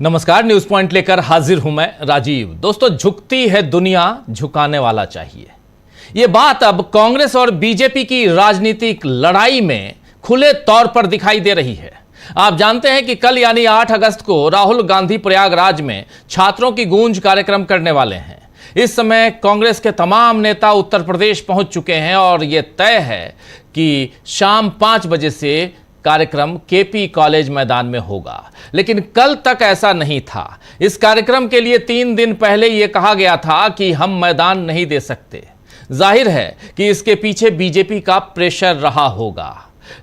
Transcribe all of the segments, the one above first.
नमस्कार, news point लेकर हाजिर हूं मैं राजीव। दोस्तों, झुकती है दुनिया, झुकाने वाला चाहिए। यह बात अब कांग्रेस और बीजेपी की राजनीतिक लड़ाई में खुले तौर पर दिखाई दे रही है। आप जानते हैं कि कल यानी 8 अगस्त को राहुल गांधी प्रयागराज में छात्रों की गूंज कार्यक्रम करने वाले हैं। इस समय कांग्रेस के तमाम नेता उत्तर प्रदेश पहुंच चुके हैं और यह तय है कि शाम 5 बजे से कार्यक्रम केपी कॉलेज मैदान में होगा। लेकिन कल तक ऐसा नहीं था। इस कार्यक्रम के लिए 3 दिन पहले यह कहा गया था कि हम मैदान नहीं दे सकते। जाहिर है कि इसके पीछे बीजेपी का प्रेशर रहा होगा।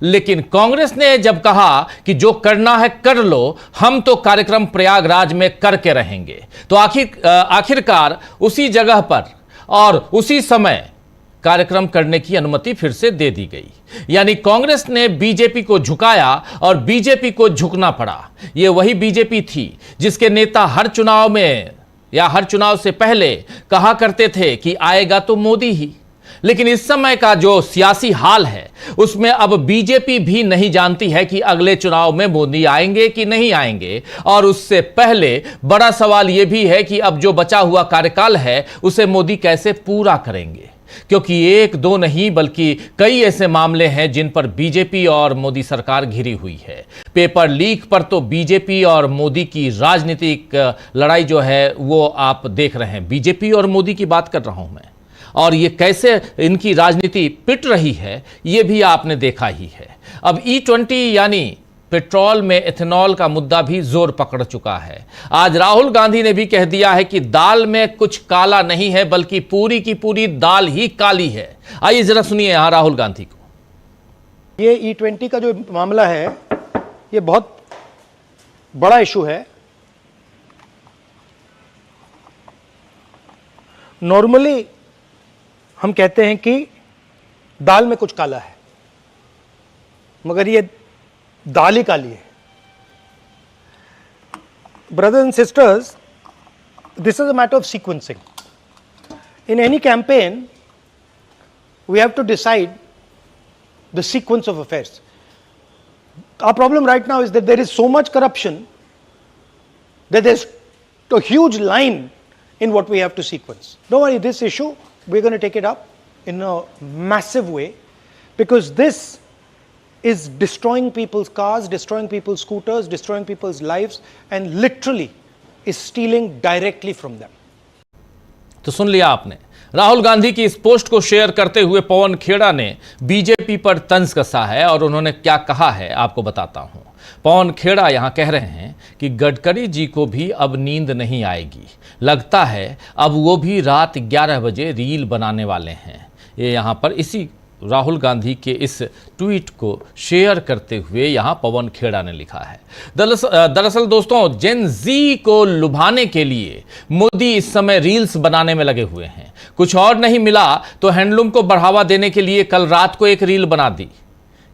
लेकिन कांग्रेस ने जब कहा कि जो करना है कर लो, हम तो कार्यक्रम प्रयागराज में करके रहेंगे, तो आखिरकार उसी जगह पर और उसी समय कार्यक्रम करने की अनुमति फिर से दे दी गई। यानी कांग्रेस ने बीजेपी को झुकाया और बीजेपी को झुकना पड़ा। यह वही बीजेपी थी जिसके नेता हर चुनाव में या हर चुनाव से पहले कहा करते थे कि आएगा तो मोदी ही। लेकिन इस समय का जो सियासी हाल है उसमें अब बीजेपी भी नहीं जानती है कि अगले चुनाव में मोदी आएंगे कि नहीं आएंगे। और उससे पहले बड़ा सवाल यह भी है कि अब जो बचा हुआ कार्यकाल है उसे मोदी कैसे पूरा करेंगे, क्योंकि एक दो नहीं बल्कि कई ऐसे मामले हैं जिन पर बीजेपी और मोदी सरकार घिरी हुई है। पेपर लीक पर तो बीजेपी और मोदी की राजनीतिक लड़ाई जो है वो आप देख रहे हैं। बीजेपी और मोदी की बात कर रहा हूं मैं, और ये कैसे इनकी राजनीति पिट रही है ये भी आपने देखा ही है। अब E20 यानी पेट्रोल में एथेनॉल का मुद्दा भी जोर पकड़ चुका है। आज राहुल गांधी ने भी कह दिया है कि दाल में कुछ काला नहीं है बल्कि पूरी की पूरी दाल ही काली है। आइए जरा सुनिए यहां राहुल गांधी को। ये E20 का जो मामला है ये बहुत बड़ा इशू है। नॉर्मली हम कहते हैं कि दाल में कुछ काला है, मगर ये दाल ही काली है। Brothers and sisters, this is a matter of sequencing. In any campaign, we have to decide the sequence of affairs. Our problem right now is that there is so much corruption that there's a huge line in what we have to sequence. Don't worry, this issue, we're going to take it up in a massive way, because this is destroying people's cars, destroying people's scooters, destroying people's lives, and literally is stealing directly from them. तो सुन लिया आपने, राहुल गांधी की इस post को share करते हुए पवन खेड़ा ने BJP पर तंज कसा है और उन्होंने क्या कहा है आपको बताता हूं। पवन खेड़ा यहां कह रहे हैं कि गडकरी जी को भी अब नींद नहीं आएगी, लगता है अब वो भी रात 11 बजे रील बनाने वाले हैं। ये यहां पर इसी राहुल गांधी के इस ट्वीट को शेयर करते हुए यहां पवन खेड़ा ने लिखा है। दरअसल दोस्तों, जेन जी को लुभाने के लिए मोदी इस समय रील्स बनाने में लगे हुए हैं। कुछ और नहीं मिला तो हैंडलूम को बढ़ावा देने के लिए कल रात को एक रील बना दी।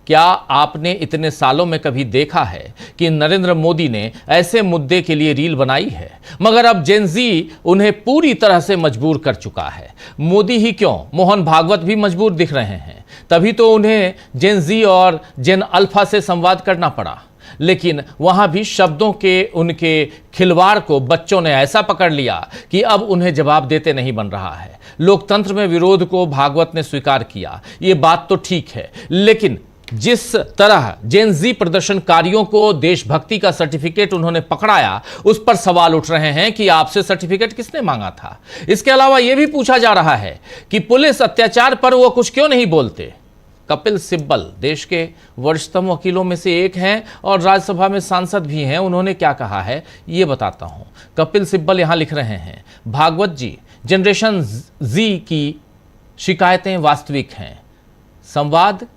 क्या आपने इतने सालों में कभी देखा है कि नरेंद्र मोदी ने ऐसे मुद्दे के लिए रील बनाई है? मगर अब जेन जी उन्हें पूरी तरह से मजबूर कर चुका है। मोदी ही क्यों, मोहन भागवत भी मजबूर दिख रहे हैं। तभी तो उन्हें जेन जी और जेन अल्फा से संवाद करना पड़ा। लेकिन वहां भी शब्दों के उनके खिलवाड़ को बच्चों ने ऐसा पकड़ लिया कि अब उन्हें जवाब देते नहीं बन रहा है। लोकतंत्र में विरोध को भागवत ने स्वीकार किया, ये बात तो ठीक है, लेकिन जिस तरह जेन जी प्रदर्शनकारियों को देशभक्ति का सर्टिफिकेट उन्होंने पकड़ाया, उस पर सवाल उठ रहे हैं कि आपसे सर्टिफिकेट किसने मांगा था। इसके अलावा यह भी पूछा जा रहा है कि पुलिस अत्याचार पर वो कुछ क्यों नहीं बोलते। कपिल सिब्बल देश के वरिष्ठतम वकीलों में से एक हैं और राज्यसभा में सांसद भी हैं। उन्होंने क्या कहा है ये बताता हूं। कपिल सिब्बल यहां लिख रहे हैं, भागवत जी, जनरेशन जी की शिकायतें वास्तविक हैं। संवाद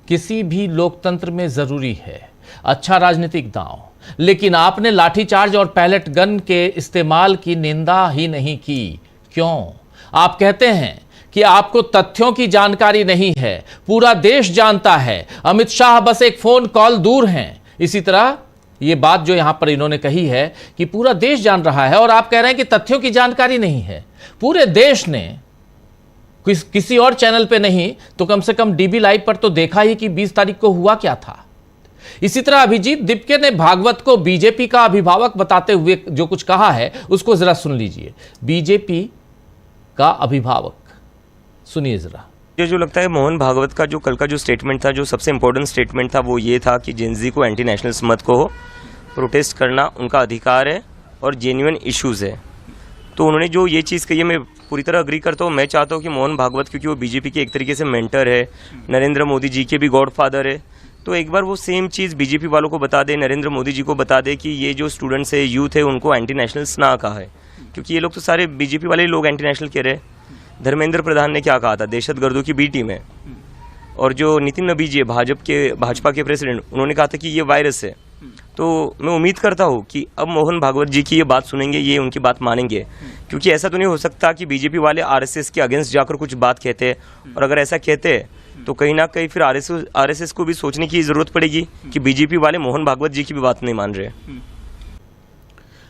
किसी भी लोकतंत्र में जरूरी है, अच्छा राजनीतिक दांव, लेकिन आपने लाठीचार्ज और पैलेट गन के इस्तेमाल की निंदा ही नहीं की। क्यों? आप कहते हैं कि आपको तथ्यों की जानकारी नहीं है, पूरा देश जानता है, अमित शाह बस एक फोन कॉल दूर हैं। इसी तरह ये बात जो यहां पर इन्होंने कही है कि पूरा देश जान रहा है और आप कह रहे हैं कि तथ्यों की जानकारी नहीं है। पूरे देश ने किसी और चैनल पे नहीं तो कम से कम डीबी लाइव पर तो देखा ही कि 20 तारीख को हुआ क्या था। इसी तरह अभिजीत दिपके ने भागवत को बीजेपी का अभिभावक बताते हुए जो कुछ कहा है उसको जरा सुन लीजिए। बीजेपी का अभिभावक, सुनिए जरा। मुझे जो लगता है मोहन भागवत का जो कल का जो स्टेटमेंट था, जो सबसे इम्पोर्टेंट स्टेटमेंट था, वो ये था कि जेनजी को एंटी नेशनल्स मत कहो, प्रोटेस्ट करना उनका अधिकार है और जेन्युइन इश्यूज़ है। तो उन्होंने जो ये चीज़ कही है मैं पूरी तरह अग्री करता हूँ। मैं चाहता हूँ कि मोहन भागवत, क्योंकि वो बीजेपी के एक तरीके से मेंटर है, नरेंद्र मोदी जी के भी गॉडफादर है, तो एक बार वो सेम चीज़ बीजेपी वालों को बता दे, नरेंद्र मोदी जी को बता दे कि ये जो स्टूडेंट्स है, यूथ है, उनको एंटी नेशनल्स ना कहा है, क्योंकि ये लोग तो सारे बीजेपी वाले लोग एंटी नेशनल कह रहे हैं। धर्मेंद्र प्रधान ने क्या कहा था, दहशतगर्दों की बी टीम है। और जो नितिन नबी जी भाजपा के प्रेसिडेंट, उन्होंने कहा था कि ये वायरस है। तो मैं उम्मीद करता हूँ कि अब मोहन भागवत जी की ये बात सुनेंगे, ये उनकी बात मानेंगे, क्योंकि ऐसा तो नहीं हो सकता कि बीजेपी वाले आरएसएस के अगेंस्ट जाकर कुछ बात कहते हैं। और अगर ऐसा कहते हैं तो कहीं ना कहीं फिर आरएसएस को भी सोचने की जरूरत पड़ेगी कि बीजेपी वाले मोहन भागवत जी की भी बात नहीं मान रहे।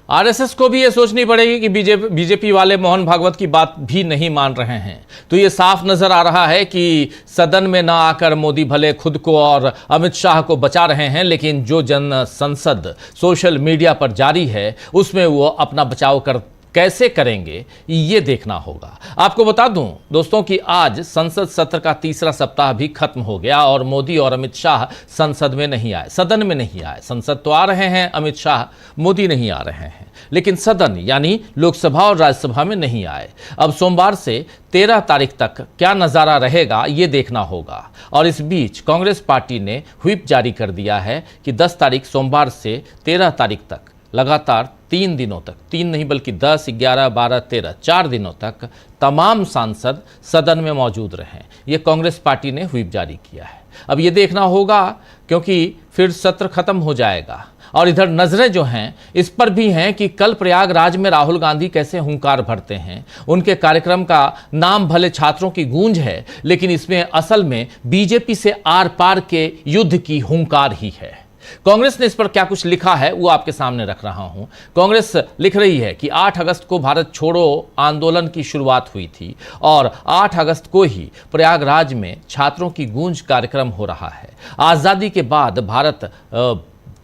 आरएसएस को भी ये सोचनी पड़ेगी कि बीजेपी वाले मोहन भागवत की बात भी नहीं मान रहे हैं। तो ये साफ नजर आ रहा है कि सदन में ना आकर मोदी भले खुद को और अमित शाह को बचा रहे हैं, लेकिन जो जन संसद सोशल मीडिया पर जारी है उसमें वो अपना बचाव कैसे करेंगे ये देखना होगा। आपको बता दूं दोस्तों कि आज संसद सत्र का तीसरा सप्ताह भी खत्म हो गया और मोदी और अमित शाह संसद में नहीं आए, सदन में नहीं आए। संसद तो आ रहे हैं अमित शाह, मोदी नहीं आ रहे हैं, लेकिन सदन यानी लोकसभा और राज्यसभा में नहीं आए। अब सोमवार से 13 तारीख तक क्या नज़ारा रहेगा ये देखना होगा। और इस बीच कांग्रेस पार्टी ने व्हिप जारी कर दिया है कि 10 तारीख सोमवार से 13 तारीख तक लगातार 3 दिनों तक, 3 नहीं बल्कि 10, 11, 12, 13, 4 दिनों तक तमाम सांसद सदन में मौजूद रहें। ये कांग्रेस पार्टी ने व्हिप जारी किया है। अब ये देखना होगा क्योंकि फिर सत्र खत्म हो जाएगा। और इधर नजरें जो हैं इस पर भी हैं कि कल प्रयागराज में राहुल गांधी कैसे हुंकार भरते हैं। उनके कार्यक्रम का नाम भले छात्रों की गूंज है, लेकिन इसमें असल में बीजेपी से आर पार के युद्ध की हुंकार ही है। कांग्रेस ने इस पर क्या कुछ लिखा है वो आपके सामने रख रहा हूं। कांग्रेस लिख रही है कि 8 अगस्त को भारत छोड़ो आंदोलन की शुरुआत हुई थी और 8 अगस्त को ही प्रयागराज में छात्रों की गूंज कार्यक्रम हो रहा है। आज़ादी के बाद भारत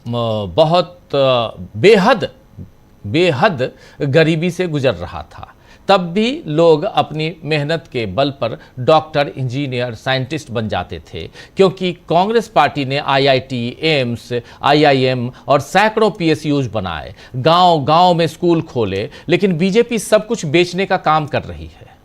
बहुत बेहद गरीबी से गुजर रहा था। तब भी लोग अपनी मेहनत के बल पर डॉक्टर, इंजीनियर, साइंटिस्ट बन जाते थे, क्योंकि कांग्रेस पार्टी ने आईआईटी, एम्स, आईआईएम और सैकड़ों पीएसयूज बनाए, गांव-गांव में स्कूल खोले। लेकिन बीजेपी सब कुछ बेचने का काम कर रही है।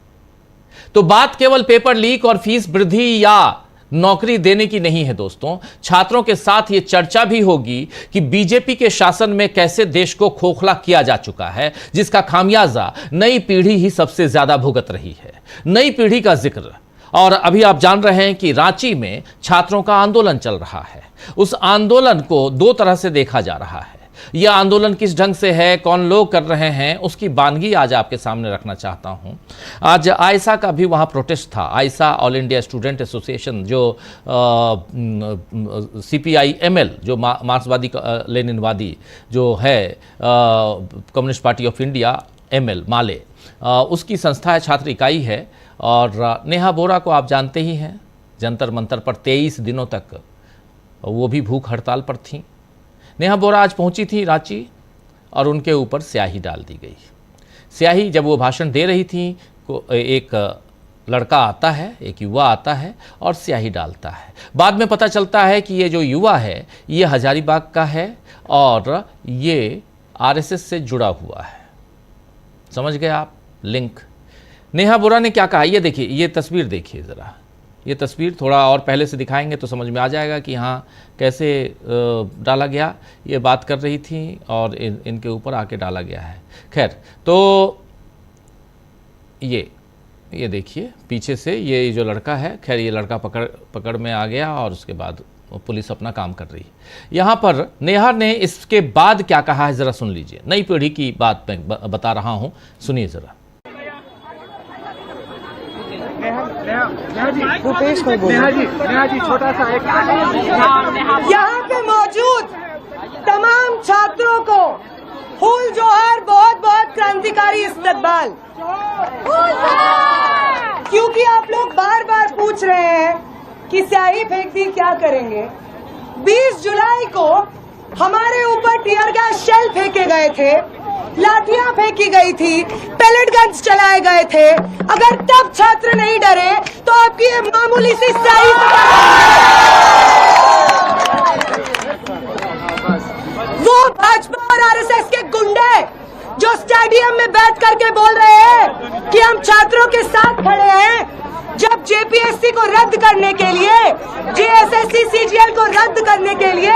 तो बात केवल पेपर लीक और फीस वृद्धि या नौकरी देने की नहीं है दोस्तों। छात्रों के साथ यह चर्चा भी होगी कि बीजेपी के शासन में कैसे देश को खोखला किया जा चुका है, जिसका खामियाजा नई पीढ़ी ही सबसे ज्यादा भुगत रही है। नई पीढ़ी का जिक्र, और अभी आप जान रहे हैं कि रांची में छात्रों का आंदोलन चल रहा है। उस आंदोलन को 2 तरह से देखा जा रहा है। यह आंदोलन किस ढंग से है, कौन लोग कर रहे हैं, उसकी बानगी आज आपके सामने रखना चाहता हूं। आज आयसा का भी वहां प्रोटेस्ट था। आयसा, ऑल इंडिया स्टूडेंट एसोसिएशन, जो CPI-ML, जो मार्क्सवादी लेनिनवादी जो है, communist party of India, ML माले, उसकी संस्था है, छात्र इकाई है। और नेहा बोरा को आप जानते ही हैं, जंतर मंतर पर 23 दिनों तक वो भी भूख हड़ताल पर थीं। नेहा बोरा आज पहुंची थी रांची और उनके ऊपर स्याही डाल दी गई। स्याही, जब वो भाषण दे रही थी, एक लड़का आता है, एक युवा आता है और स्याही डालता है। बाद में पता चलता है कि ये जो युवा है ये हजारीबाग का है और ये आरएसएस से जुड़ा हुआ है। समझ गए आप लिंक? नेहा बोरा ने क्या कहा ये देखिए, ये तस्वीर देखिए ज़रा। ये तस्वीर थोड़ा और पहले से दिखाएंगे तो समझ में आ जाएगा कि हाँ कैसे डाला गया। ये बात कर रही थी और इनके ऊपर आके डाला गया है। खैर, तो ये देखिए पीछे से ये जो लड़का है, खैर ये लड़का पकड़ में आ गया और उसके बाद पुलिस अपना काम कर रही है। यहाँ पर नेहा ने इसके बाद क्या कहा है ज़रा सुन लीजिए। नई पीढ़ी की बात मैं बता रहा हूँ, सुनिए ज़रा। नेहा जी छोटा सा एक, यहाँ पे मौजूद तमाम छात्रों को फूल जोहर, बहुत बहुत क्रांतिकारी इस्तकबाल। क्योंकि आप लोग बार बार पूछ रहे हैं कि स्याही फेंक दी क्या करेंगे, 20 जुलाई को हमारे ऊपर टीयर गैस शेल फेंके गए थे, लाठियां फेंकी गई थी, पेलेट गन्स चलाए गए थे। अगर तब छात्र नहीं डरे तो आपकी ये मामूली सी स्याही वो भाजपा और आरएसएस के गुंडे जो स्टेडियम में बैठ करके बोल रहे हैं कि हम छात्रों के साथ खड़े हैं, जब जेपीएससी को रद्द करने के लिए, जेएसएससी सीजीएल को रद्द करने के लिए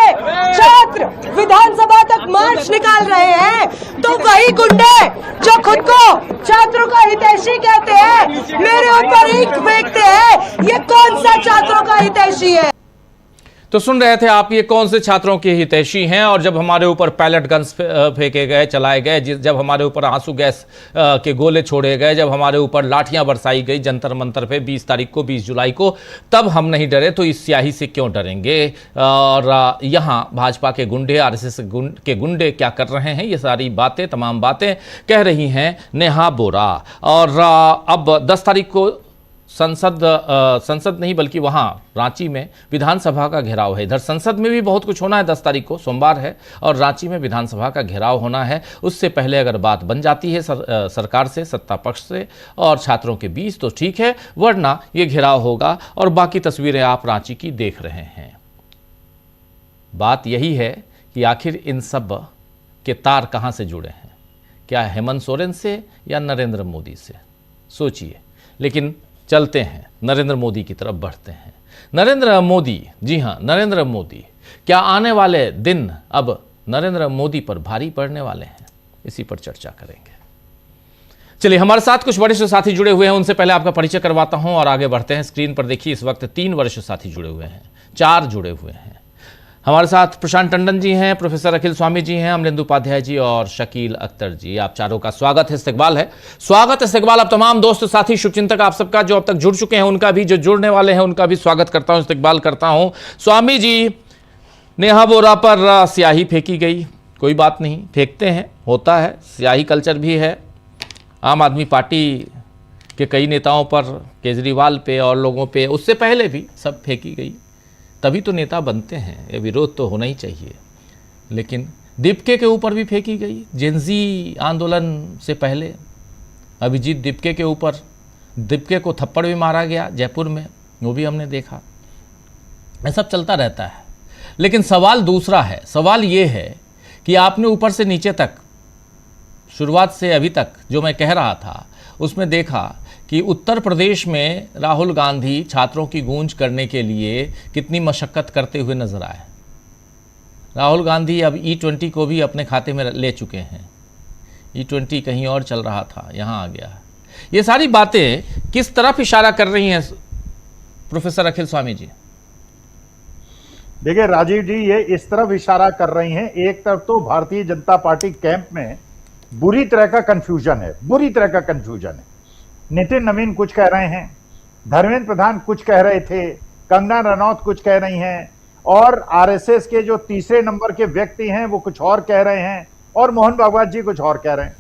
छात्र विधानसभा तक मार्च निकाल रहे हैं, तो वही गुंडे जो खुद को छात्रों का हितैषी कहते हैं मेरे ऊपर ईंट फेंकते हैं। ये कौन सा छात्रों का हितैषी है? तो सुन रहे थे आप, ये कौन से छात्रों के हितैषी हैं। और जब हमारे ऊपर पैलेट गन्स फेंके गए, चलाए गए, जब हमारे ऊपर आंसू गैस के गोले छोड़े गए, जब हमारे ऊपर लाठियां बरसाई गई जंतर मंतर पे 20 तारीख को, 20 जुलाई को, तब हम नहीं डरे, तो इस स्याही से क्यों डरेंगे। और यहाँ भाजपा के गुंडे, आरएसएस के गुंडे क्या कर रहे हैं, ये सारी बातें, तमाम बातें कह रही हैं नेहा बोरा। और अब 10 तारीख को संसद नहीं बल्कि वहाँ रांची में विधानसभा का घेराव है। इधर संसद में भी बहुत कुछ होना है, 10 तारीख को सोमवार है, और रांची में विधानसभा का घेराव होना है। उससे पहले अगर बात बन जाती है सरकार से, सत्ता पक्ष से और छात्रों के बीच, तो ठीक है, वरना ये घेराव होगा। और बाकी तस्वीरें आप रांची की देख रहे हैं। बात यही है कि आखिर इन सब के तार कहाँ से जुड़े हैं, क्या हेमंत सोरेन से या नरेंद्र मोदी से, सोचिए। लेकिन चलते हैं, नरेंद्र मोदी की तरफ बढ़ते हैं। नरेंद्र मोदी, जी हाँ, नरेंद्र मोदी, क्या आने वाले दिन अब नरेंद्र मोदी पर भारी पड़ने वाले हैं? इसी पर चर्चा करेंगे। चलिए, हमारे साथ कुछ वरिष्ठ साथी जुड़े हुए हैं, उनसे पहले आपका परिचय करवाता हूं और आगे बढ़ते हैं। स्क्रीन पर देखिए, इस वक्त 3 वरिष्ठ साथी जुड़े हुए हैं, 4 जुड़े हुए हैं। हमारे साथ प्रशांत टंडन जी हैं, प्रोफेसर अखिल स्वामी जी हैं, अमरेंद्र उपाध्याय जी और शकील अख्तर जी। आप चारों का स्वागत है, इस्तकबाल है। स्वागत इस्तकबाल आप तमाम दोस्त साथी शुभचिंतक आप सबका जो अब तक जुड़ चुके हैं, उनका भी, जो जुड़ने वाले हैं उनका भी स्वागत करता हूं, इस्तकबाल करता हूं। स्वामी जी, नेहा बोरा पर स्याही फेंकी गई, कोई बात नहीं, फेंकते हैं, होता है, स्याही कल्चर भी है। आम आदमी पार्टी के कई नेताओं पर, केजरीवाल पे और लोगों पे, उससे पहले भी सब फेंकी गई, तभी तो नेता बनते हैं। ये विरोध तो होना ही चाहिए। लेकिन दीपके के ऊपर भी फेंकी गई, जेनजी आंदोलन से पहले अभिजीत दीपके के ऊपर, दीपके को थप्पड़ भी मारा गया जयपुर में, वो भी हमने देखा। ये सब चलता रहता है। लेकिन सवाल दूसरा है। सवाल ये है कि आपने ऊपर से नीचे तक, शुरुआत से अभी तक जो मैं कह रहा था, उसमें देखा कि उत्तर प्रदेश में राहुल गांधी छात्रों की गूंज करने के लिए कितनी मशक्कत करते हुए नजर आए। राहुल गांधी अब E20 को भी अपने खाते में ले चुके हैं। E20 कहीं और चल रहा था, यहाँ आ गया है। ये सारी बातें किस तरफ इशारा कर रही हैं प्रोफेसर अखिल स्वामी जी? देखिए राजीव जी, ये इस तरफ इशारा कर रही हैं, एक तरफ तो भारतीय जनता पार्टी कैंप में बुरी तरह का कंफ्यूजन है, बुरी तरह का कंफ्यूजन है। नितिन नवीन कुछ कह रहे हैं, धर्मेंद्र प्रधान कुछ कह रहे थे, कंगना रनौत कुछ कह रही हैं, और आरएसएस के जो तीसरे नंबर के व्यक्ति हैं वो कुछ और कह रहे हैं, और मोहन भागवत जी कुछ और कह रहे हैं।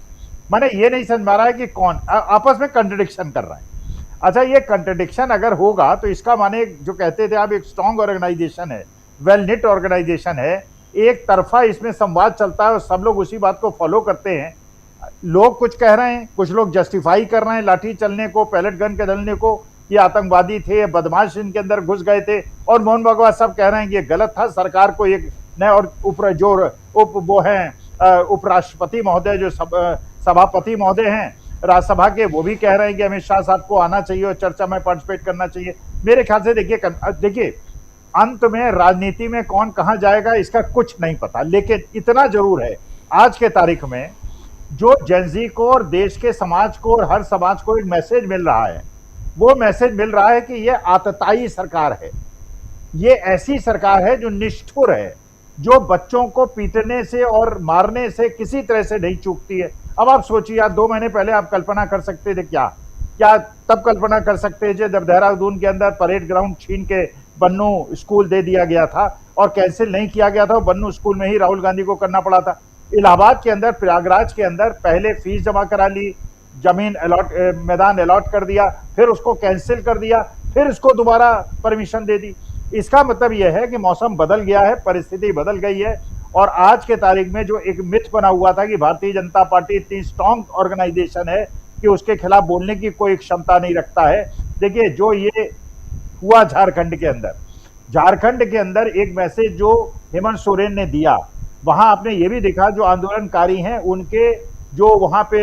मैंने ये नहीं समझ पा रहा है कि कौन आपस में कंट्रडिक्शन कर रहा है। अच्छा, ये कंट्रडिक्शन अगर होगा तो इसका माने, जो कहते थे आप, एक स्ट्रॉन्ग ऑर्गेनाइजेशन है, वेल निट ऑर्गेनाइजेशन है, एक तरफा इसमें संवाद चलता है और सब लोग उसी बात को फॉलो करते हैं। लोग कुछ कह रहे हैं, कुछ लोग जस्टिफाई कर रहे हैं लाठी चलने को, पैलेट गन के डलने को, ये आतंकवादी थे, बदमाश इनके अंदर घुस गए थे, और मोहन भागवत सब कह रहे हैं कि ये गलत था, सरकार को एक नए, और वो हैं उपराष्ट्रपति महोदय, जो सभापति महोदय हैं राज्यसभा के, वो भी कह रहे हैं कि अमित शाह साहब को आना चाहिए और चर्चा में पार्टिसिपेट करना चाहिए। मेरे ख्याल से देखिए अंत में राजनीति में कौन कहां जाएगा इसका कुछ नहीं पता, लेकिन इतना जरूर है, आज के तारीख में जो जेनजी को और देश के समाज को और हर समाज को एक मैसेज मिल रहा है, वो मैसेज मिल रहा है कि ये आतताई सरकार है, ये ऐसी सरकार है जो निष्ठुर है, जो बच्चों को पीटने से और मारने से किसी तरह से नहीं चूकती है। अब आप सोचिए, आप 2 महीने पहले आप कल्पना कर सकते थे क्या तब कल्पना कर सकते थे जब देहरादून के अंदर परेड ग्राउंड छीन के बन्नू स्कूल दे दिया गया था और कैंसिल नहीं किया गया था, बन्नू स्कूल में ही राहुल गांधी को करना पड़ा था। इलाहाबाद के अंदर, प्रयागराज के अंदर पहले फीस जमा करा ली, जमीन मैदान अलॉट कर दिया, फिर उसको कैंसिल कर दिया, फिर उसको दोबारा परमिशन दे दी। इसका मतलब यह है कि मौसम बदल गया है, परिस्थिति बदल गई है। और आज के तारीख में जो एक मिथ बना हुआ था कि भारतीय जनता पार्टी इतनी स्ट्रांग ऑर्गेनाइजेशन है कि उसके खिलाफ बोलने की कोई क्षमता नहीं रखता है। देखिए, जो ये हुआ झारखंड के अंदर एक मैसेज जो हेमंत सोरेन ने दिया, वहां आपने ये भी देखा जो आंदोलनकारी हैं उनके जो वहां पे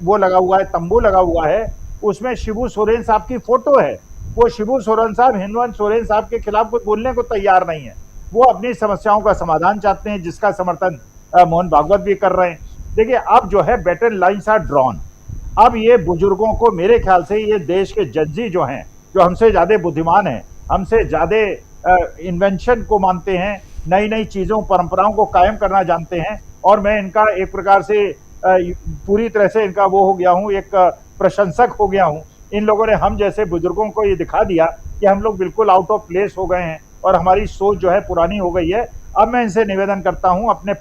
वो लगा हुआ है, तंबू लगा हुआ है, उसमें शिबू सोरेन साहब की फोटो है। वो शिबू सोरेन साहब हेमंत सोरेन साहब के खिलाफ कुछ बोलने को तैयार नहीं है। वो अपनी समस्याओं का समाधान चाहते हैं, जिसका समर्थन मोहन भागवत भी कर रहे हैं। देखिए, अब जो है बेटर लाइन्स आर ड्रॉन। अब ये बुजुर्गों को, मेरे ख्याल से ये देश के जज्जी जो हैं, जो हमसे ज्यादा बुद्धिमान हैं, हमसे ज्यादा इन्वेंशन को मानते हैं, नई नई चीजों परंपराओं को कायम करना जानते हैं, और मैं इनका एक प्रकार से पूरी तरह से इनका वो हो गया हूँ, एक प्रशंसक हो गया हूँ। इन लोगों ने हम जैसे बुजुर्गों को ये दिखा दिया कि हम लोग बिल्कुल आउट ऑफ प्लेस हो गए हैं और हमारी सोच जो है पुरानी हो गई है। अब मैं इनसे निवेदन करता हूं, अपने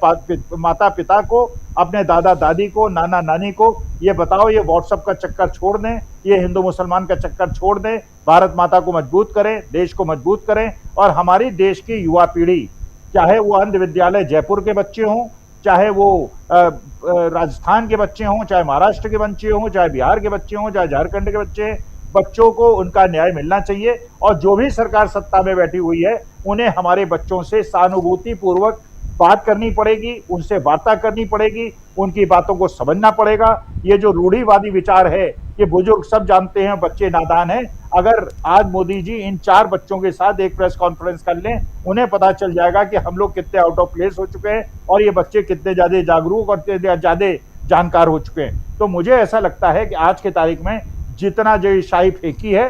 माता पिता को, अपने दादा दादी को, नाना नानी को ये बताओ, ये व्हाट्सएप का चक्कर छोड़ दें, ये हिंदू मुसलमान का चक्कर छोड़ दें, भारत माता को मजबूत करें, देश को मजबूत करें। और हमारी देश की युवा पीढ़ी, चाहे वो अंध विद्यालय जयपुर के बच्चे हों, चाहे वो राजस्थान के बच्चे हों, चाहे महाराष्ट्र के बच्चे हों, चाहे बिहार के बच्चे हों, चाहे झारखंड के बच्चे, बच्चों को उनका न्याय मिलना चाहिए। और जो भी सरकार सत्ता में बैठी हुई है, उन्हें हमारे बच्चों से सहानुभूति पूर्वक बात करनी पड़ेगी, उनसे वार्ता करनी पड़ेगी, उनकी बातों को समझना पड़ेगा। ये जो रूढ़िवादी विचार है कि बुजुर्ग सब जानते हैं, बच्चे नादान हैं, अगर आज मोदी जी इन 4 बच्चों के साथ एक प्रेस कॉन्फ्रेंस कर लें, उन्हें पता चल जाएगा कि हम लोग कितने आउट ऑफ प्लेस हो चुके हैं और ये बच्चे कितने ज्यादा जागरूक और कितने ज्यादा जानकार हो चुके हैं। तो मुझे ऐसा लगता है कि आज के तारीख में जितना जो शाही फेंकी है,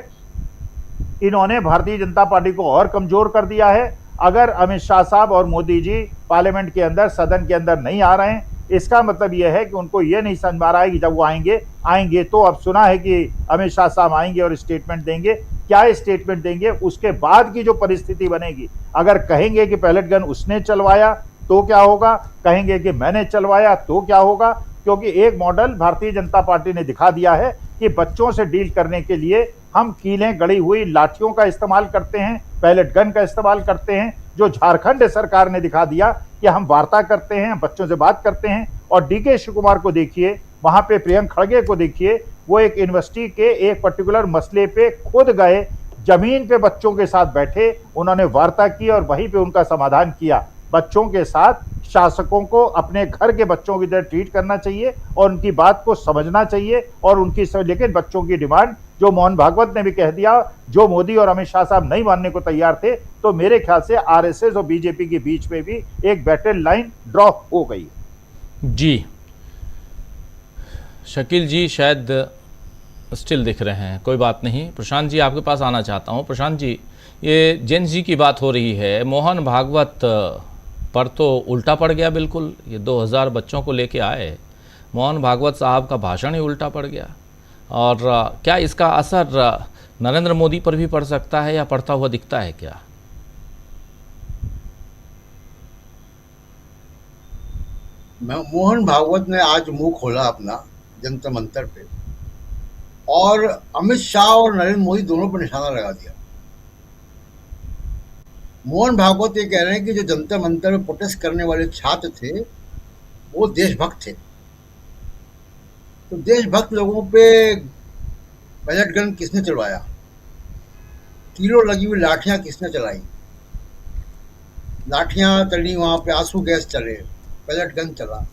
इन्होंने भारतीय जनता पार्टी को और कमजोर कर दिया है। अगर अमित शाह साहब और मोदी जी पार्लियामेंट के अंदर, सदन के अंदर नहीं आ रहे हैं, इसका मतलब यह है कि उनको यह नहीं समझ में आ रहा है कि जब वो आएंगे तो अब सुना है कि अमित शाह साहब आएंगे और स्टेटमेंट देंगे। क्या स्टेटमेंट देंगे, उसके बाद की जो परिस्थिति बनेगी, अगर कहेंगे कि पैलेट गन उसने चलवाया तो क्या होगा, कहेंगे कि मैंने चलवाया तो क्या होगा। क्योंकि एक मॉडल भारतीय जनता पार्टी ने दिखा दिया है कि बच्चों से डील करने के लिए हम कीलें गड़ी हुई लाठियों का इस्तेमाल करते हैं, पैलेट गन का इस्तेमाल करते हैं। जो झारखंड सरकार ने दिखा दिया कि हम वार्ता करते हैं, बच्चों से बात करते हैं। और डीके शिव कुमार को देखिए, वहां पे प्रियंक खड़गे को देखिए, वो एक यूनिवर्सिटी के एक पर्टिकुलर मसले पे खुद गए, जमीन पे बच्चों के साथ बैठे, उन्होंने वार्ता की और वहीं पे उनका समाधान किया। बच्चों के साथ शासकों को अपने घर के बच्चों की तरह ट्रीट करना चाहिए और उनकी बात को समझना चाहिए और उनकी लेकिन बच्चों की डिमांड, जो मोहन भागवत ने भी कह दिया, जो मोदी और अमित शाह साहब नहीं मानने को तैयार थे, तो मेरे ख्याल से आरएसएस और बीजेपी के बीच में भी एक बैटल लाइन ड्रॉ हो गई। जी, शकील जी शायद स्टिल दिख रहे हैं, कोई बात नहीं। प्रशांत जी आपके पास आना चाहता हूं। प्रशांत जी, ये जेन जी की बात हो रही है, मोहन भागवत पर तो उल्टा पड़ गया बिल्कुल। ये 2000 बच्चों को लेके आए, मोहन भागवत साहब का भाषण ही उल्टा पड़ गया। और क्या इसका असर नरेंद्र मोदी पर भी पड़ सकता है या पड़ता हुआ दिखता है क्या? मोहन भागवत ने आज मुंह खोला अपना जंतर मंतर पे और अमित शाह और नरेंद्र मोदी दोनों पर निशाना लगा दिया। मोहन भागवत ये कह रहे हैं कि जो जंतर मंतर में प्रोटेस्ट करने वाले छात्र थे वो देशभक्त थे। तो देशभक्त लोगों पे पैलेट गन किसने चलवाया, तीरों लगी हुई लाठियां किसने चलाई, लाठियां चली, वहां पे आंसू गैस चले, पैलेट गन चला,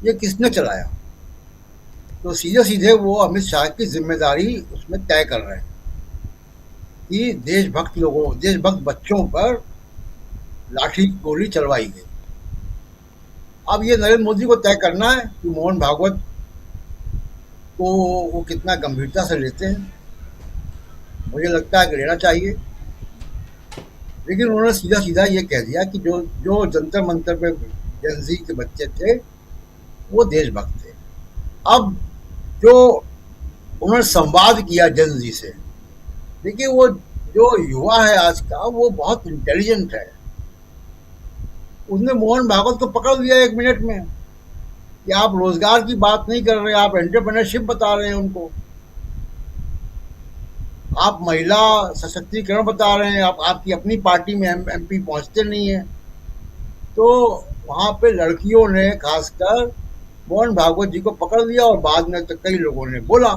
ये किसने चलाया? तो सीधे सीधे वो अमित शाह की जिम्मेदारी उसमें तय कर रहे हैं कि देशभक्त लोगों, देशभक्त बच्चों पर लाठी गोली चलवाई गई। अब ये नरेंद्र मोदी को तय करना है कि मोहन भागवत को वो कितना गंभीरता से लेते हैं। मुझे लगता है कि लेना चाहिए, लेकिन उन्होंने सीधा सीधा ये कह दिया कि जो जंतर मंतर पे जेनजी के बच्चे थे वो देशभक्त थे। अब जो उन्होंने संवाद किया जेनजी से, देखिए वो जो युवा है आज का वो बहुत इंटेलिजेंट है। उसने मोहन भागवत को पकड़ लिया 1 मिनट में कि आप रोजगार की बात नहीं कर रहे, आप एंटरप्रेन्योरशिप बता रहे हैं उनको। आप महिला सशक्तिकरण बता रहे हैं, आप आपकी अपनी पार्टी में एमपी पहुंचते नहीं है। तो वहां पे लड़कियों ने खासकर मोहन भागवत जी को पकड़ लिया और बाद में तो कई लोगों ने बोला।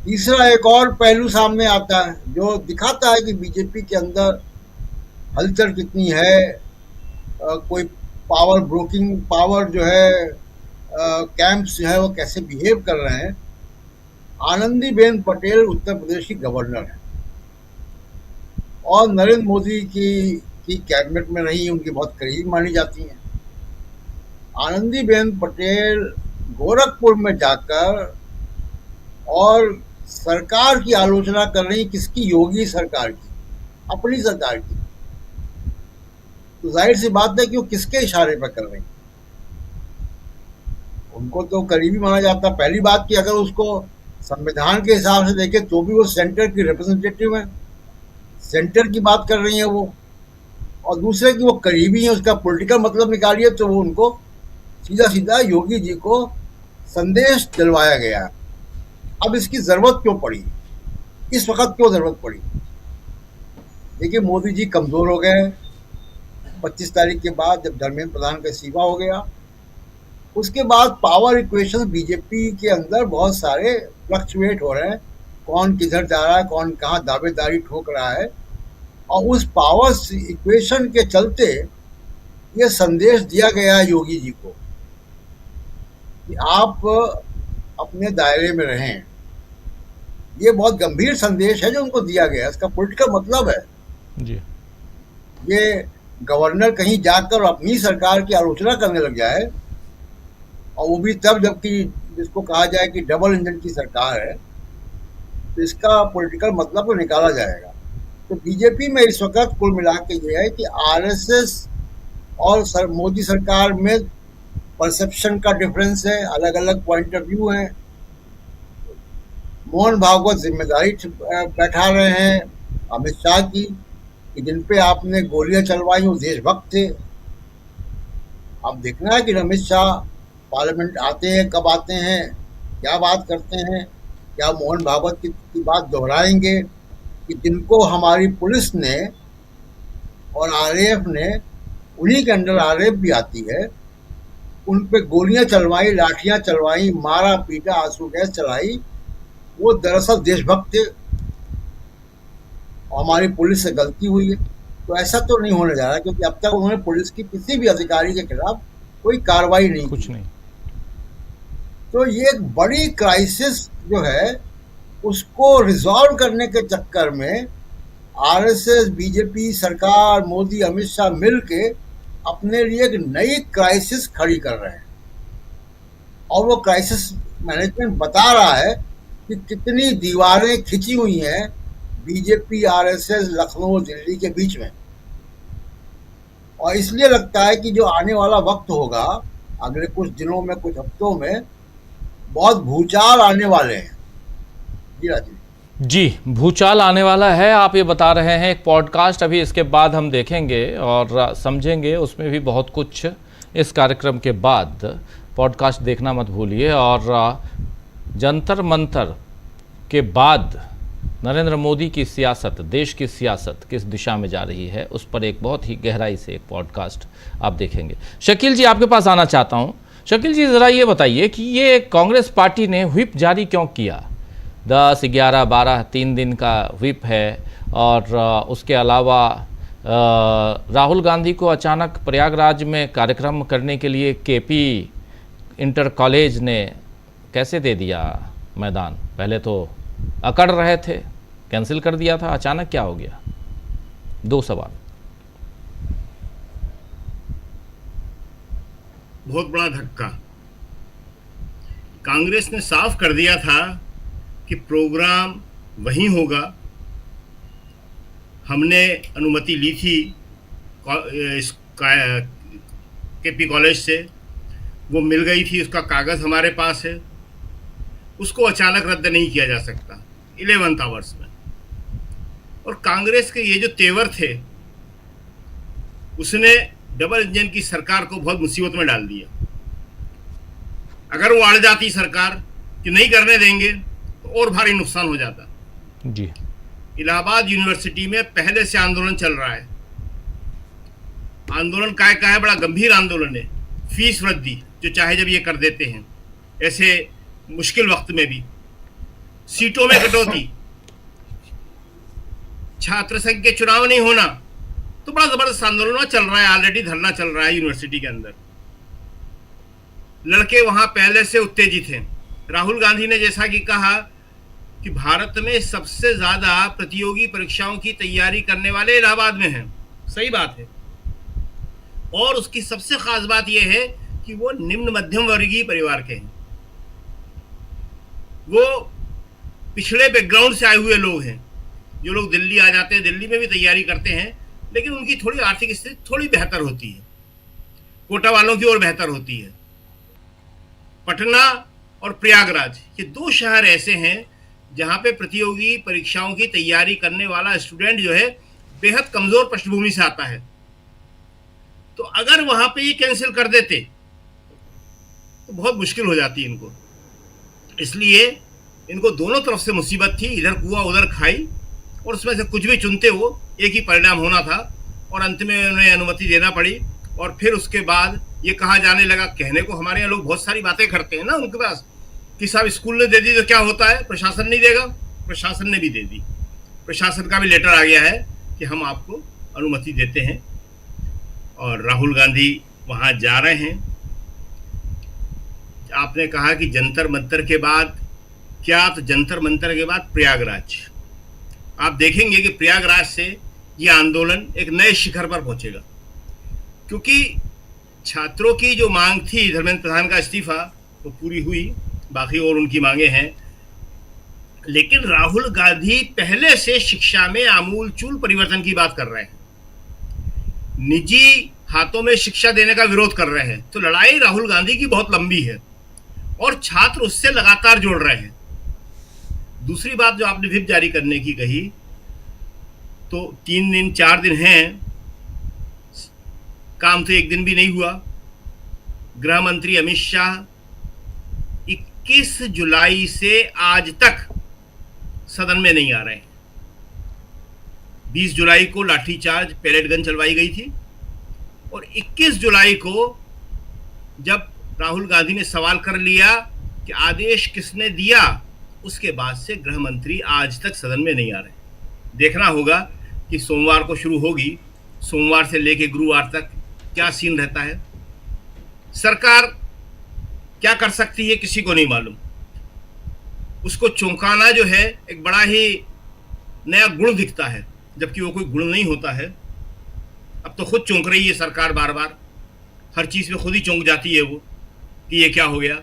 तीसरा एक और पहलू सामने आता है जो दिखाता है कि बीजेपी के अंदर हलचल कितनी है, कोई पावर ब्रोकिंग पावर जो है कैंप्स जो है वो कैसे बिहेव कर रहे हैं। आनंदीबेन पटेल उत्तर प्रदेश की गवर्नर है और नरेंद्र मोदी की कैबिनेट में रही, उनकी बहुत करीब मानी जाती हैं। आनंदीबेन पटेल गोरखपुर में जाकर और सरकार की आलोचना कर रही, किसकी? योगी सरकार की, अपनी सरकार की। तो जाहिर सी बात है कि वो किसके इशारे पर कर रही, उनको तो करीबी माना जाता। पहली बात कि अगर उसको संविधान के हिसाब से देखें तो भी वो सेंटर की रिप्रेजेंटेटिव है, सेंटर की बात कर रही है वो, और दूसरे की वो करीबी है, उसका पॉलिटिकल मतलब निकालिए तो वो उनको सीधा सीधा योगी जी को संदेश दिलवाया गया। अब इसकी जरूरत क्यों पड़ी, इस वक्त क्यों जरूरत पड़ी? देखिए, मोदी जी कमजोर हो गए 25 तारीख के बाद, जब धर्मेंद्र प्रधान का इस्तीफा हो गया। उसके बाद पावर इक्वेशन बीजेपी के अंदर बहुत सारे फ्लक्चुएट हो रहे हैं, कौन किधर जा रहा है, कौन कहाँ दावेदारी ठोक रहा है। और उस पावर इक्वेशन के चलते ये संदेश दिया गया है योगी जी को कि आप अपने दायरे में रहें। ये बहुत गंभीर संदेश है जो उनको दिया गया है, इसका पॉलिटिकल मतलब है जी। ये गवर्नर कहीं जाकर अपनी सरकार की आलोचना करने लग जाए, और वो भी तब जबकि जिसको कहा जाए कि डबल इंजन की सरकार है, तो इसका पॉलिटिकल मतलब तो निकाला जाएगा। तो बीजेपी में इस वक्त कुल मिला के ये है कि आरएसएस और मोदी सरकार में परसेप्शन का डिफरेंस है, अलग अलग पॉइंट ऑफ व्यू है। मोहन भागवत जिम्मेदारी बैठा रहे हैं अमित शाह की कि जिन पे आपने गोलियां चलवाई वो देशभक्त थे। अब देखना है कि अमित शाह पार्लियामेंट आते हैं, कब आते हैं, क्या बात करते हैं, क्या मोहन भागवत की बात दोहराएंगे कि जिनको हमारी पुलिस ने और आरएएफ ने, उन्हीं के अंडर आरएएफ भी आती है, उन पे गोलियां चलवाई, लाठियां चलवाई, मारा पीटा, आंसू गैस चलाई, वो दरअसल देशभक्त थे और हमारी पुलिस से गलती हुई है। तो ऐसा तो नहीं होने जा रहा, क्योंकि अब तक उन्होंने पुलिस की किसी भी अधिकारी के खिलाफ कोई कार्रवाई नहीं कुछ की। नहीं। तो ये एक बड़ी क्राइसिस जो है उसको रिजॉल्व करने के चक्कर में आरएसएस, बीजेपी, सरकार, मोदी, अमित शाह मिलके अपने लिए एक नई क्राइसिस खड़ी कर रहे हैं। और वो क्राइसिस मैनेजमेंट बता रहा है कि कितनी दीवारें खिंची हुई हैं बीजेपी, आरएसएस, लखनऊ, दिल्ली के बीच में। और इसलिए लगता है कि जो आने वाला वक्त होगा, अगले कुछ दिनों में, कुछ हफ्तों में, बहुत भूचाल आने वाले हैं। जी राजीव जी, भूचाल आने वाला है, आप ये बता रहे हैं। एक पॉडकास्ट अभी इसके बाद हम देखेंगे और समझेंगे, उसमें भी बहुत कुछ इस कार्यक्रम के बाद। पॉडकास्ट देखना मत भूलिए। और जंतर मंतर के बाद नरेंद्र मोदी की सियासत, देश की सियासत किस दिशा में जा रही है, उस पर एक बहुत ही गहराई से एक पॉडकास्ट आप देखेंगे। शकील जी, आपके पास आना चाहता हूँ। शकील जी, ज़रा ये बताइए कि ये कांग्रेस पार्टी ने व्हिप जारी क्यों किया? 10, 11, 12 3 दिन का व्हिप है। और उसके अलावा राहुल गांधी को अचानक प्रयागराज में कार्यक्रम करने के लिए केपी इंटर कॉलेज ने कैसे दे दिया मैदान? पहले तो अकड़ रहे थे, कैंसिल कर दिया था, अचानक क्या हो गया? 2 सवाल। बहुत बड़ा धक्का। कांग्रेस ने साफ कर दिया था कि प्रोग्राम वहीं होगा। हमने अनुमति ली थी केपी कॉलेज से, वो मिल गई थी, उसका कागज़ हमारे पास है। उसको अचानक रद्द नहीं किया जा सकता 11th आवर्स में। और कांग्रेस के ये जो तेवर थे, उसने डबल इंजन की सरकार को बहुत मुसीबत में डाल दिया। अगर वो अड़ जाती सरकार कि नहीं करने देंगे, तो और भारी नुकसान हो जाता। जी। इलाहाबाद यूनिवर्सिटी में पहले से आंदोलन चल रहा है। आंदोलन का है, बड़ा गंभीर आंदोलन है। फीस वृद्धि जो चाहे जब ये कर देते हैं ऐसे मुश्किल वक्त में भी, सीटों में कटौती, छात्र संघ के चुनाव नहीं होना, तो बड़ा जबरदस्त आंदोलन चल रहा है। ऑलरेडी धरना चल रहा है यूनिवर्सिटी के अंदर। लड़के वहां पहले से उत्तेजित हैं। राहुल गांधी ने जैसा कि कहा कि भारत में सबसे ज्यादा प्रतियोगी परीक्षाओं की तैयारी करने वाले इलाहाबाद में हैं। सही बात है। और उसकी सबसे खास बात यह है कि वो निम्न मध्यम वर्गीय परिवार के हैं। वो पिछड़े बैकग्राउंड से आए हुए लोग हैं। जो लोग दिल्ली आ जाते हैं, दिल्ली में भी तैयारी करते हैं, लेकिन उनकी थोड़ी आर्थिक स्थिति थोड़ी बेहतर होती है, कोटा वालों की ओर बेहतर होती है। पटना और प्रयागराज ये दो शहर ऐसे हैं जहां पे प्रतियोगी परीक्षाओं की तैयारी करने वाला स्टूडेंट जो है बेहद कमजोर पृष्ठभूमि से आता है। तो अगर वहां पे ये कैंसिल कर देते तो बहुत मुश्किल हो जाती इनको। इसलिए इनको दोनों तरफ से मुसीबत थी, इधर कुआ उधर खाई, और उसमें से कुछ भी चुनते हो एक ही परिणाम होना था। और अंत में उन्हें अनुमति देना पड़ी। और फिर उसके बाद ये कहा जाने लगा, कहने को हमारे यहाँ लोग बहुत सारी बातें करते हैं ना उनके पास, कि साहब स्कूल ने दे दी तो क्या होता है, प्रशासन नहीं देगा। प्रशासन ने भी दे दी। प्रशासन का भी लेटर आ गया है कि हम आपको अनुमति देते हैं। और राहुल गांधी वहां जा रहे हैं। आपने कहा कि जंतर मंतर के बाद क्या, तो जंतर मंतर के बाद प्रयागराज। आप देखेंगे कि प्रयागराज से यह आंदोलन एक नए शिखर पर पहुंचेगा, क्योंकि छात्रों की जो मांग थी धर्मेंद्र प्रधान का इस्तीफा वो पूरी हुई, बाकी और उनकी मांगे हैं। लेकिन राहुल गांधी पहले से शिक्षा में आमूलचूल परिवर्तन की बात कर रहे हैं। निजी हाथों में शिक्षा देने का विरोध कर रहे हैं। तो लड़ाई राहुल गांधी की बहुत लंबी है और छात्र उससे लगातार जोड़ रहे हैं। दूसरी बात जो आपने व्हिप जारी करने की कही, तो 3 दिन 4 दिन हैं, काम तो एक दिन भी नहीं हुआ। गृह मंत्री अमित शाह 21 जुलाई से आज तक सदन में नहीं आ रहे हैं। 20 जुलाई को लाठीचार्ज पैलेट गन चलवाई गई थी और 21 जुलाई को जब राहुल गांधी ने सवाल कर लिया कि आदेश किसने दिया, उसके बाद से गृह मंत्री आज तक सदन में नहीं आ रहे। देखना होगा कि सोमवार को शुरू होगी, सोमवार से लेकर गुरुवार तक क्या सीन रहता है। सरकार क्या कर सकती है किसी को नहीं मालूम। उसको चौंकाना जो है एक बड़ा ही नया गुण दिखता है, जबकि वो कोई गुण नहीं होता है। अब तो खुद चौंक रही है सरकार, बार बार हर चीज में खुद ही चौंक जाती है वो कि ये क्या हो गया।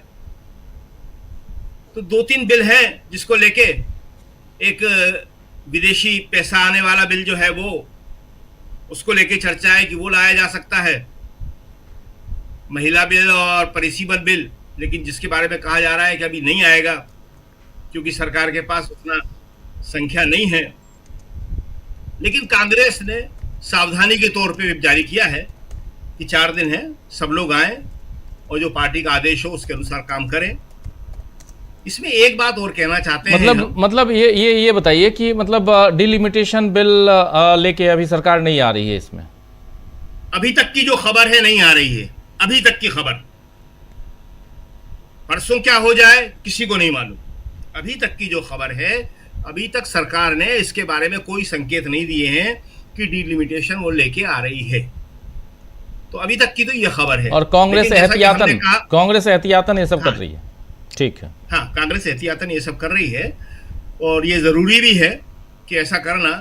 तो 2-3 बिल हैं जिसको लेके, एक विदेशी पैसा आने वाला बिल जो है वो, उसको लेके चर्चा है कि वो लाया जा सकता है, महिला बिल और परिसीमन बिल, लेकिन जिसके बारे में कहा जा रहा है कि अभी नहीं आएगा क्योंकि सरकार के पास उतना संख्या नहीं है। लेकिन कांग्रेस ने सावधानी के तौर पे व्हिप जारी किया है कि 4 दिन है, सब लोग आए और जो पार्टी का आदेश हो उसके अनुसार काम करें। इसमें एक बात और कहना चाहते हैं, मतलब ये बताइए कि मतलब डिलिमिटेशन बिल लेके अभी सरकार नहीं आ रही है इसमें? अभी तक की जो खबर है नहीं आ रही है, अभी तक की खबर। परसों क्या हो जाए किसी को नहीं मालूम। अभी तक की जो खबर है, अभी तक सरकार ने इसके बारे में कोई संकेत नहीं दिए हैं कि डिलिमिटेशन वो लेके आ रही है। तो अभी तक की तो ये खबर है। और कांग्रेस एहतियातन ये सब कर रही है। ठीक है, हाँ, कांग्रेस एहतियातन ये सब कर रही है और ये जरूरी भी है कि ऐसा करना,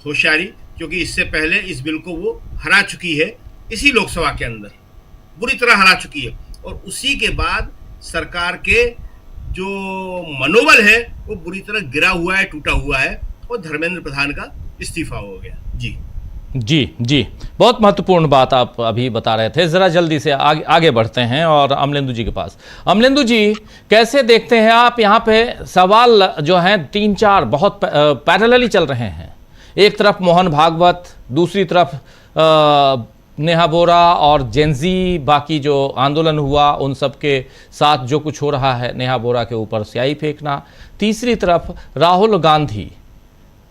होशियारी, क्योंकि इससे पहले इस बिल को वो हरा चुकी है, इसी लोकसभा के अंदर बुरी तरह हरा चुकी है। और उसी के बाद सरकार के जो मनोबल है वो बुरी तरह गिरा हुआ है, टूटा हुआ है, और धर्मेंद्र प्रधान का इस्तीफा हो गया। जी, बहुत महत्वपूर्ण बात आप अभी बता रहे थे। जरा जल्दी से आगे बढ़ते हैं और अमलेंदु जी के पास। अमलेंदु जी, कैसे देखते हैं आप यहाँ पे सवाल जो हैं 3-4 बहुत पैरेलली चल रहे हैं। एक तरफ मोहन भागवत, दूसरी तरफ नेहा बोरा और जेंजी, बाकी जो आंदोलन हुआ उन सब के साथ जो कुछ हो रहा है, नेहा बोरा के ऊपर स्याही फेंकना। तीसरी तरफ राहुल गांधी,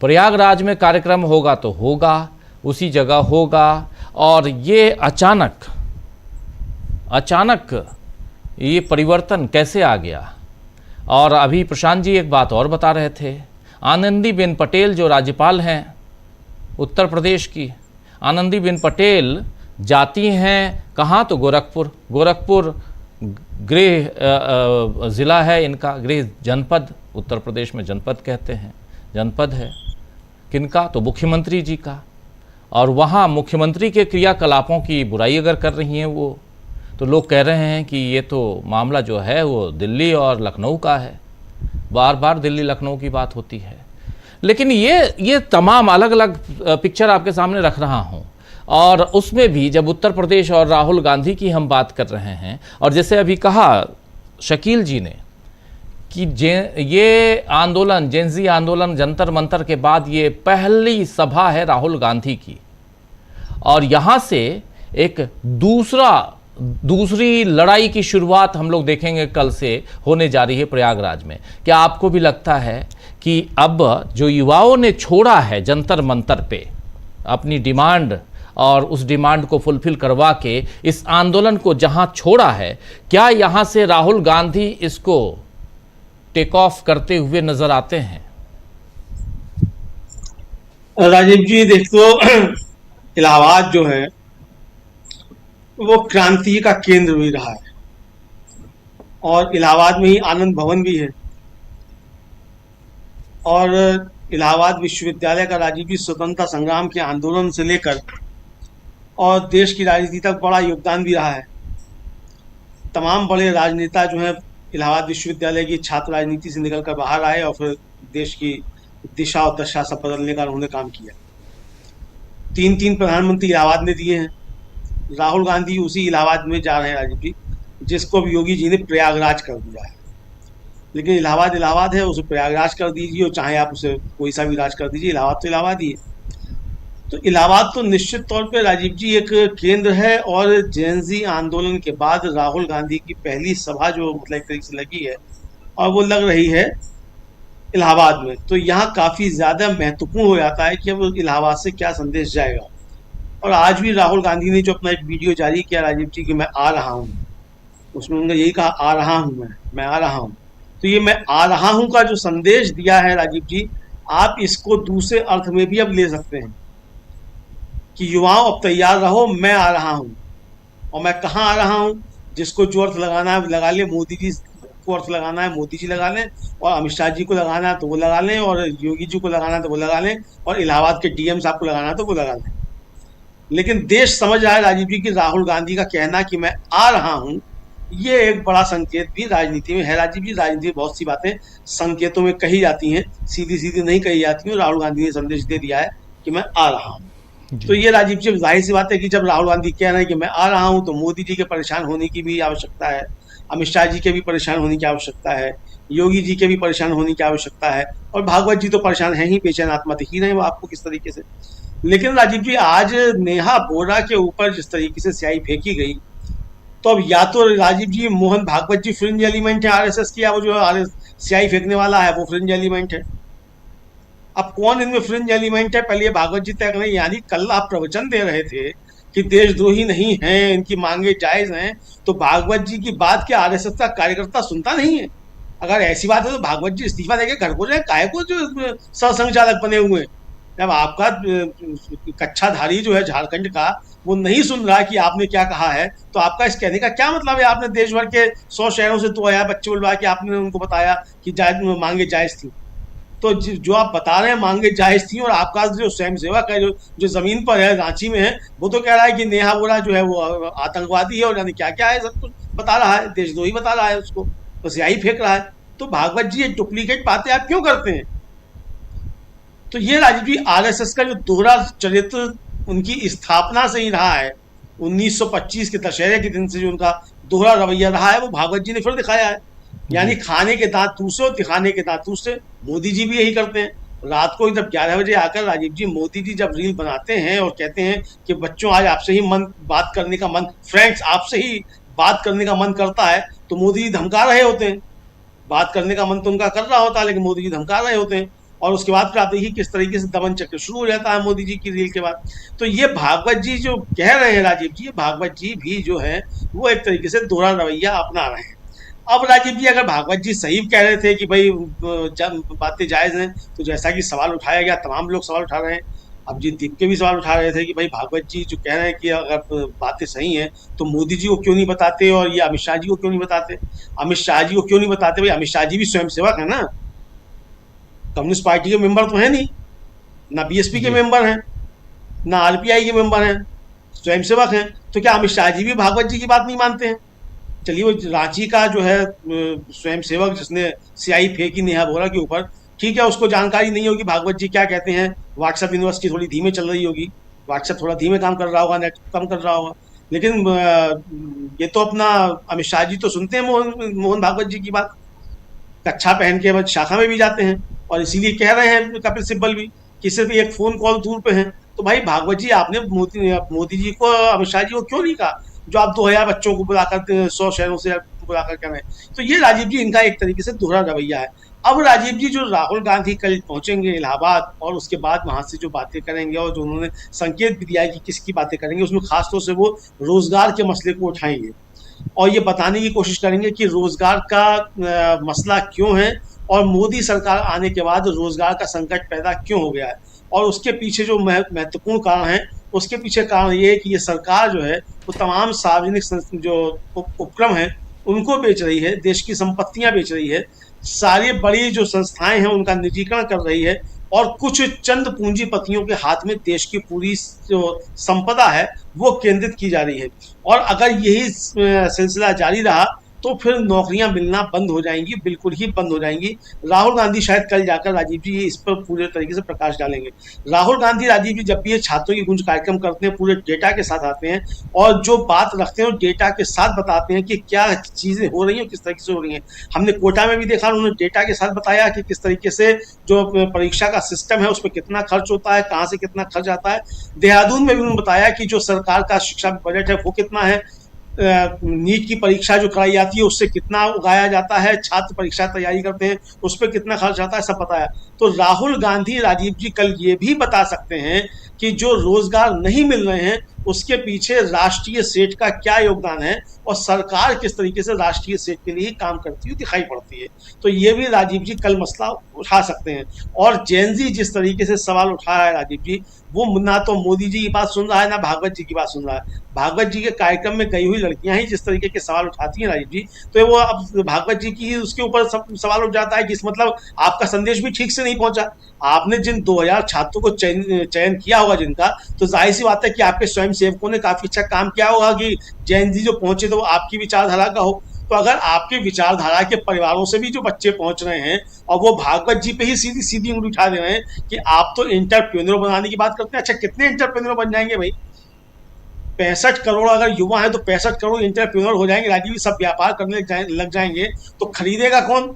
प्रयागराज में कार्यक्रम होगा तो होगा, उसी जगह होगा, और ये अचानक ये परिवर्तन कैसे आ गया। और अभी प्रशांत जी एक बात और बता रहे थे, आनंदीबेन पटेल जो राज्यपाल हैं उत्तर प्रदेश की, आनंदीबेन पटेल जाती हैं कहाँ, तो गोरखपुर गृह ज़िला है इनका, गृह जनपद, उत्तर प्रदेश में जनपद कहते हैं, जनपद है किनका, तो मुख्यमंत्री जी का। और वहाँ मुख्यमंत्री के क्रियाकलापों की बुराई अगर कर रही हैं वो, तो लोग कह रहे हैं कि ये तो मामला जो है वो दिल्ली और लखनऊ का है, बार बार दिल्ली लखनऊ की बात होती है। लेकिन ये तमाम अलग अलग पिक्चर आपके सामने रख रहा हूँ, और उसमें भी जब उत्तर प्रदेश और राहुल गांधी की हम बात कर रहे हैं, और जैसे अभी कहा शकील जी ने कि ये आंदोलन, जेनजी आंदोलन जंतर मंतर के बाद ये पहली सभा है राहुल गांधी की, और यहाँ से एक दूसरी लड़ाई की शुरुआत हम लोग देखेंगे कल से होने जा रही है प्रयागराज में। क्या आपको भी लगता है कि अब जो युवाओं ने छोड़ा है जंतर मंतर पे अपनी डिमांड, और उस डिमांड को फुलफिल करवा के इस आंदोलन को जहां छोड़ा है, क्या यहां से राहुल गांधी इसको टेक ऑफ करते हुए नजर आते हैं? राजीव जी देखो, इलाहाबाद जो है वो क्रांति का केंद्र भी रहा है, और इलाहाबाद में ही आनंद भवन भी है, और इलाहाबाद विश्वविद्यालय का राजीव जी स्वतंत्रता संग्राम के आंदोलन से लेकर और देश की राजनीति तक बड़ा योगदान भी रहा है। तमाम बड़े राजनेता जो हैं इलाहाबाद विश्वविद्यालय की छात्र राजनीति से निकलकर बाहर आए और फिर देश की दिशा और दशा सब बदलने का उन्होंने काम किया। 3 प्रधानमंत्री इलाहाबाद में दिए हैं। राहुल गांधी उसी इलाहाबाद में जा रहे हैं राजीव जी, जिसको भी योगी जी ने प्रयागराज कर दिया है। लेकिन इलाहाबाद है, उसे प्रयागराज कर दीजिए, और चाहे आप उसे कोई सा भी राज कर दीजिए, इलाहाबाद तो इलाहाबाद ही है। तो इलाहाबाद तो निश्चित तौर पे राजीव जी एक केंद्र है, और जेनजी आंदोलन के बाद राहुल गांधी की पहली सभा जो मतलब एक तरीके से लगी है, और वो लग रही है इलाहाबाद में, तो यहाँ काफ़ी ज़्यादा महत्वपूर्ण हो जाता है कि अब इलाहाबाद से क्या संदेश जाएगा। और आज भी राहुल गांधी ने जो अपना एक वीडियो जारी किया राजीव जी कि मैं आ रहा हूँ, उसमें उन्होंने यही कहा, आ रहा हूँ मैं आ रहा हूँ। तो ये मैं आ रहा हूँ का जो संदेश दिया है राजीव जी, आप इसको दूसरे अर्थ में भी अब ले सकते हैं कि युवाओं अब तैयार रहो, मैं आ रहा हूँ। और मैं कहाँ आ रहा हूँ, जिसको जो अर्थ लगाना है लगा ले, मोदी जी को अर्थ लगाना है मोदी जी लगा लें, और अमित शाह जी को लगाना है तो वो लगा लें, और योगी जी को लगाना है तो वो लगा लें, और इलाहाबाद के डीएम साहब को लगाना है तो वो लगा लें। लेकिन देश समझ रहा है राजीव जी कि राहुल गांधी का कहना कि मैं आ रहा हूँ, ये एक बड़ा संकेत भी राजनीति में है राजीव जी। राजनीति में बहुत सी बातें संकेतों में कही जाती हैं, सीधी सीधी नहीं कही जाती हैं। राहुल गांधी ने संदेश दे दिया है कि मैं आ रहा हूँ। तो ये राजीव जी जाहिर सी बात है कि जब राहुल गांधी कह रहे हैं कि मैं आ रहा हूँ, तो मोदी जी के परेशान होने की भी आवश्यकता है, अमित शाह जी के भी परेशान होने की आवश्यकता है, योगी जी के भी परेशान होने की आवश्यकता है, और भागवत जी तो परेशान हैं ही, बेचैन आत्मा दिख ही रहे हैं वो आपको किस तरीके से। लेकिन राजीव जी आज नेहा बोरा के ऊपर जिस तरीके से स्याही फेंकी गई, तो अब या तो राजीव जी मोहन भागवत जी फ्रिंज एलिमेंट है आरएसएस की, या वो जो स्याही फेंकने वाला है वो फ्रिंज एलिमेंट है। अब कौन इनमें फ्रिंज एलिमेंट है, पहले ये भागवत जी तय करें। यानी कल आप प्रवचन दे रहे थे कि देशद्रोही नहीं हैं, इनकी मांगे जायज हैं, तो भागवत जी की बात के आरएसएस का कार्यकर्ता सुनता नहीं है। अगर ऐसी बात है तो भागवत जी इस्तीफा देके घर को जाए, काहे को जो सरसंघचालक बने हुए हैं। जब आपका कच्छाधारी जो है झारखंड का, वो नहीं सुन रहा कि आपने क्या कहा है, तो आपका इस कहने का क्या मतलब है? आपने देश भर के 100 शहरों से 2000 बच्चे बुलवा के आपने उनको बताया कि मांगे जायज थी। तो जो आप बता रहे हैं मांगे जायज थी, और आपका जो स्वयं सेवक है जो जमीन पर है, रांची में है, वो तो कह रहा है कि नेहा बोरा जो है वो आतंकवादी है, और यानी क्या क्या है, सब कुछ बता रहा है, देशद्रोही बता रहा है, उसको बस यही फेंक रहा है। तो भागवत जी ये डुप्लीकेट बातें आप क्यों करते हैं? तो ये राजीव जी आरएसएस का जो दोहरा चरित्र उनकी स्थापना से ही रहा है, 1925 के दशहरे के दिन से जो उनका दोहरा रवैया रहा है, वो भागवत जी ने फिर दिखाया है। यानी खाने के दांत दूसरे और दिखाने के दांत दूसरे। मोदी जी भी यही करते हैं। रात को जब 11 बजे आकर राजीव जी, मोदी जी जब रील बनाते हैं और कहते हैं कि बच्चों आज आपसे ही बात करने का मन, फ्रेंड्स आपसे ही बात करने का मन करता है, तो मोदी जी धमका रहे होते हैं। बात करने का मन तो उनका कर रहा होता है, लेकिन मोदी जी धमका रहे होते हैं। और उसके बाद फिर आप देखिए किस तरीके से दमन चक्र शुरू हो जाता है मोदी जी की रील के बाद। तो ये भागवत जी जो कह रहे हैं राजीव जी, भागवत जी भी जो है वो एक तरीके से दोहरा रवैया अपना रहे हैं। अब राजीव जी अगर भागवत जी सही कह रहे थे कि भाई बातें जायज़ हैं, तो जैसा कि सवाल उठाया गया, तमाम लोग सवाल उठा रहे हैं। अभिजीत दीप के भी सवाल उठा रहे थे कि भाई भागवत जी जो कह रहे हैं कि अगर बातें सही हैं तो मोदी जी को क्यों नहीं बताते, और ये अमित शाह जी को क्यों नहीं बताते, अमित शाह जी को क्यों नहीं बताते। भाई अमित शाह जी भी स्वयंसेवक है ना, कम्युनिस्ट पार्टी के मेंबर तो है नहीं, ना बीएसपी के मेंबर हैं, ना आरपीआई के मेंबर हैं, स्वयंसेवक हैं। तो क्या अमित शाह जी भी भागवत जी की बात नहीं मानते हैं? चलिए वो रांची का जो है स्वयंसेवक जिसने सियाही फेंकी नेहा बोरा के ऊपर, ठीक है, उसको जानकारी नहीं होगी भागवत जी क्या कहते हैं। व्हाट्सएप यूनिवर्सिटी थोड़ी धीमे चल रही होगी, व्हाट्सएप थोड़ा धीमे काम कर रहा होगा, नेट कम कर रहा होगा, लेकिन ये तो अपना अमित शाह जी तो सुनते हैं मोहन भागवत जी की बात, कच्छा पहन के बाद शाखा में भी जाते हैं, और इसीलिए कह रहे हैं कपिल सिब्बल भी कि सिर्फ एक फोन कॉल दूर पे हैं। तो भाई भागवत जी आपने मोदी जी को, अमित शाह जी को क्यों नहीं कहा जो आप 2000 बच्चों को बुलाकर 100 शहरों से बुलाकर कर रहे हैं? तो ये राजीव जी इनका एक तरीके से दोहरा रवैया है। अब राजीव जी जो राहुल गांधी कल पहुंचेंगे इलाहाबाद और उसके बाद वहां से जो बातें करेंगे और जो उन्होंने संकेत भी दिया है कि किसकी बातें करेंगे, उसमें खासतौर से वो रोजगार के मसले को उठाएंगे और ये बताने की कोशिश करेंगे कि रोजगार का मसला क्यों है और मोदी सरकार आने के बाद रोजगार का संकट पैदा क्यों हो गया है, और उसके पीछे जो महत्वपूर्ण कारण है, उसके पीछे कारण ये है कि ये सरकार जो है वो तमाम सार्वजनिक जो उपक्रम है उनको बेच रही है, देश की संपत्तियां बेच रही है, सारी बड़ी जो संस्थाएं हैं उनका निजीकरण कर रही है, और कुछ चंद पूंजीपतियों के हाथ में देश की पूरी जो संपदा है वो केंद्रित की जा रही है। और अगर यही सिलसिला जारी रहा तो फिर नौकरियां मिलना बंद हो जाएंगी, बिल्कुल ही बंद हो जाएंगी। राहुल गांधी शायद कल जाकर राजीव जी इस पर पूरे तरीके से प्रकाश डालेंगे। राहुल गांधी राजीव जी जब भी ये छात्रों की गूंज कार्यक्रम करते हैं पूरे डेटा के साथ आते हैं और जो बात रखते हैं डेटा के साथ बताते हैं कि क्या चीजें हो रही हैं, किस तरीके से हो रही हैं। हमने कोटा में भी देखा, उन्होंने डेटा के साथ बताया कि किस तरीके से जो परीक्षा का सिस्टम है उस पर कितना खर्च होता है, कहाँ से कितना खर्च आता है। देहरादून में भी उन्होंने बताया कि जो सरकार का शिक्षा बजट है वो कितना है, नीट की परीक्षा जो कराई जाती है उससे कितना उगाया जाता है, छात्र परीक्षा तैयारी करते हैं उस पर कितना खर्च आता है, सब बताया। तो राहुल गांधी राजीव जी कल ये भी बता सकते हैं कि जो रोजगार नहीं मिल रहे हैं उसके पीछे राष्ट्रीय सेठ का क्या योगदान है और सरकार किस तरीके से राष्ट्रीय सेठ के लिए काम करती हुई दिखाई पड़ती है। तो ये भी राजीव जी कल मसला उठा सकते हैं। और जैन जी जिस तरीके से सवाल उठाया है राजीव जी, वो ना तो मोदी जी की बात सुन रहा है ना भागवत जी की बात सुन रहा है। भागवत जी के कार्यक्रम में गई हुई लड़कियां ही जिस तरीके के सवाल उठाती हैं राजीव जी, तो वो अब भागवत जी की उसके ऊपर सवाल उठ जाता है कि इस मतलब आपका संदेश भी ठीक से नहीं पहुंचा। आपने जिन 2000 छात्रों को चयन किया होगा जिनका, तो जाहिर सी बात है कि आपके स्वयं सेवकों ने काफी अच्छा काम किया होगा कि जैन जी जो पहुंचे तो वो आपकी विचारधारा का हो। तो अगर आपके विचारधारा के परिवारों से भी जो बच्चे पहुंच रहे हैं और वो भागवत जी पे ही सीधी सीधी उंगली उठा दे रहे हैं कि आप तो इंटरप्रेन्योर बनाने की बात करते हैं, अच्छा कितने इंटरप्रेन्योर बन जाएंगे भाई? 65 करोड़ अगर युवा है तो 65 करोड़ इंटरप्रेन्योर हो जाएंगे राजीव, सब व्यापार करने लग जाएंगे, तो खरीदेगा कौन?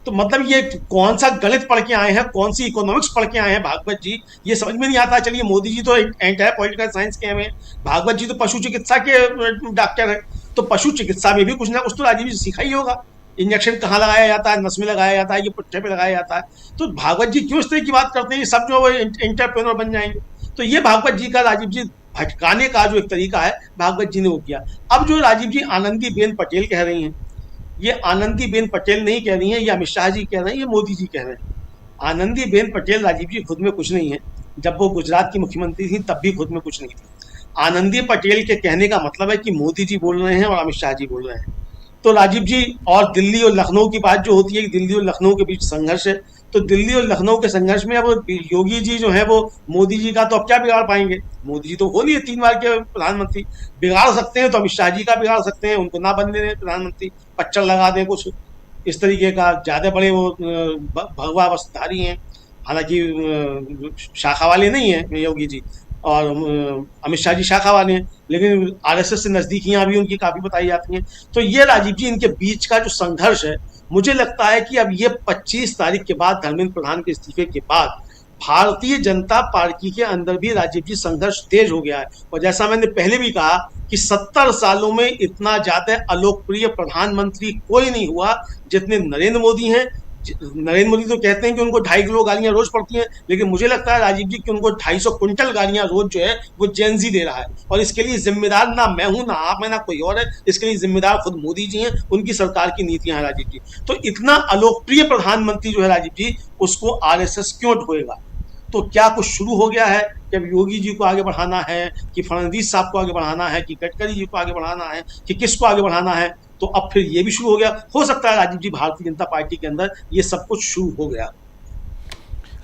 तो मतलब ये कौन सा गणित पढ़ के आए हैं, कौन सी इकोनॉमिक्स पढ़ के आए हैं भागवत जी, ये समझ में नहीं आता। चलिए मोदी जी तो एंटायर पॉलिटिकल साइंस के हैं, भागवत जी तो पशु चिकित्सा के डॉक्टर हैं, तो पशु चिकित्सा में भी कुछ ना कुछ तो राजीव जी सीखा ही होगा। इंजेक्शन कहाँ लगाया जाता है, नस में लगाया जाता है, ये पुट्ठे पे लगाया जाता है। तो भागवत जी क्यों इस तरह की बात करते हैं, ये सब जो इंटरप्रेन्योर बन जाएंगे। तो ये भागवत जी का राजीव जी भटकाने का जो एक तरीका है भागवत जी ने वो किया। अब जो राजीव जी आनंदीबेन पटेल कह रही हैं, ये आनंदीबेन पटेल नहीं कह रही हैं, ये अमित शाह जी कह रहे हैं, ये मोदी जी कह रहे हैं। आनंदीबेन पटेल राजीव जी खुद में कुछ नहीं है, जब वो गुजरात की मुख्यमंत्री थी तब भी खुद में कुछ नहीं थी। आनंदी पटेल के कहने का मतलब है कि मोदी जी बोल रहे हैं और अमित शाह जी बोल रहे हैं। तो राजीव जी, और दिल्ली और लखनऊ की बात जो होती है कि दिल्ली और लखनऊ के बीच संघर्ष है, तो दिल्ली और लखनऊ के संघर्ष में अब योगी जी जो है वो मोदी जी का तो अब क्या बिगाड़ पाएंगे? मोदी जी तो हो नहीं है 3 बार के प्रधानमंत्री, बिगाड़ सकते हैं तो अमित शाह जी का बिगाड़ सकते हैं, उनको ना बनने दें प्रधानमंत्री, पच्चर लगा दें कुछ इस तरीके का। ज़्यादा बड़े वो भगवा वस्त्रधारी हैं, हालांकि शाखा वाले नहीं हैं योगी जी, और अमित शाह जी शाखा वाले हैं, लेकिन आरएसएस से नजदीकियां भी उनकी काफी बताई जाती हैं। तो ये राजीव जी इनके बीच का जो संघर्ष है, मुझे लगता है कि अब ये 25 तारीख के बाद धर्मेंद्र प्रधान के इस्तीफे के बाद भारतीय जनता पार्टी के अंदर भी राजीव जी संघर्ष तेज हो गया है। और जैसा मैंने पहले भी कहा कि 70 सालों में इतना ज्यादा अलोकप्रिय प्रधानमंत्री कोई नहीं हुआ जितने नरेंद्र मोदी हैं। नरेंद्र मोदी तो कहते हैं कि उनको 2.5 किलो गालियां रोज पड़ती हैं, लेकिन मुझे लगता है राजीव जी कि उनको 250 क्विंटल गालियां रोज जो है वो जेनजी दे रहा है। और इसके लिए जिम्मेदार ना मैं हूं, ना आप हैं, ना कोई और है। इसके लिए जिम्मेदार खुद मोदी जी हैं, उनकी सरकार की नीतियां हैं राजीव जी। तो इतना अलोकप्रिय प्रधानमंत्री जो है राजीव जी, उसको आरएसएस क्यों ढोएगा? तो क्या कुछ शुरू हो गया है कि अब योगी जी को आगे बढ़ाना है, कि फडणवीस साहब को आगे बढ़ाना है, कि गडकरी जी को आगे बढ़ाना है, कि किसको आगे बढ़ाना है? तो अब फिर ये भी शुरू हो गया। हो सकता है राजीव जी भारतीय जनता पार्टी के अंदर ये सब कुछ शुरू हो गया।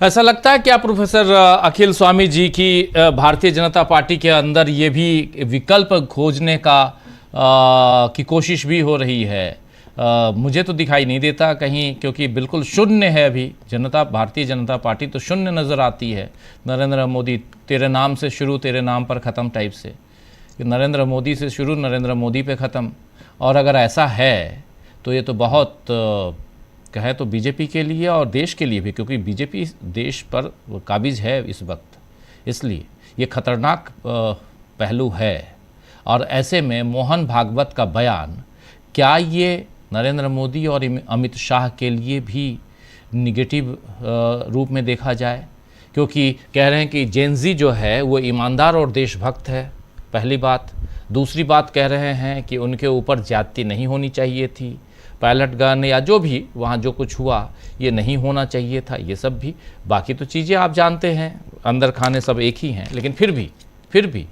ऐसा लगता है क्या प्रोफेसर अखिल स्वामी जी की भारतीय जनता पार्टी के अंदर ये भी विकल्प खोजने का की कोशिश भी हो रही है? मुझे तो दिखाई नहीं देता कहीं, क्योंकि बिल्कुल शून्य है अभी भारतीय जनता पार्टी तो शून्य नज़र आती है। नरेंद्र मोदी तेरे नाम से शुरू तेरे नाम पर ख़त्म टाइप से, नरेंद्र मोदी से शुरू नरेंद्र मोदी पे ख़त्म। और अगर ऐसा है तो ये तो बहुत कहे तो बीजेपी के लिए और देश के लिए भी, क्योंकि बीजेपी देश पर काबिज है इस वक्त, इसलिए ये खतरनाक पहलू है। और ऐसे में मोहन भागवत का बयान, क्या ये नरेंद्र मोदी और अमित शाह के लिए भी निगेटिव रूप में देखा जाए? क्योंकि कह रहे हैं कि जेनजी जो है वो ईमानदार और देशभक्त है, पहली बात। दूसरी बात कह रहे हैं कि उनके ऊपर ज्यादती नहीं होनी चाहिए थी, पायलट गन या जो भी वहाँ जो कुछ हुआ ये नहीं होना चाहिए था, ये सब भी। बाकी तो चीज़ें आप जानते हैं, अंदर खाने सब एक ही हैं, लेकिन फिर भी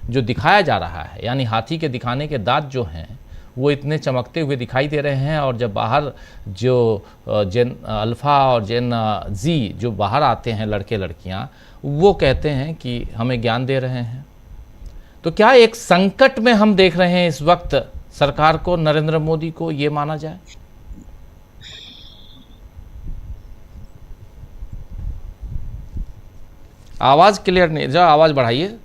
जो दिखाया जा रहा है, यानी हाथी के दिखाने के दांत जो हैं वो इतने चमकते हुए दिखाई दे रहे हैं। और जब बाहर जो जेन अल्फ़ा और जेन जी जो बाहर आते हैं लड़के लड़कियां, वो कहते हैं कि हमें ज्ञान दे रहे हैं। तो क्या एक संकट में हम देख रहे हैं इस वक्त सरकार को, नरेंद्र मोदी को, ये माना जाए? आवाज क्लियर नहीं, जरा आवाज बढ़ाइए।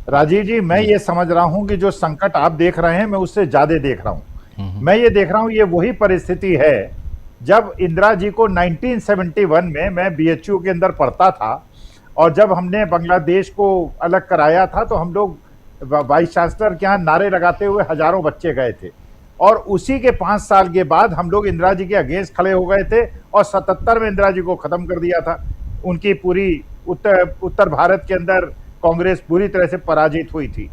राजीव जी, मैं ये समझ रहा हूं कि जो संकट आप देख रहे हैं मैं उससे ज्यादा देख रहा हूं। मैं ये देख रहा हूं ये वही परिस्थिति है जब इंदिरा जी को 1971 में मैं बीएचयू के अंदर पढ़ता था, और जब हमने बांग्लादेश को अलग कराया था तो हम लोग वाइस चांसलर के यहाँ नारे लगाते हुए हजारों बच्चे गए थे। और उसी के 5 साल के बाद हम लोग इंदिरा जी के अगेंस्ट खड़े हो गए थे और 77 में इंदिरा जी को खत्म कर दिया था। उनकी पूरी उत्तर भारत के अंदर कांग्रेस पूरी तरह से पराजित हुई थी।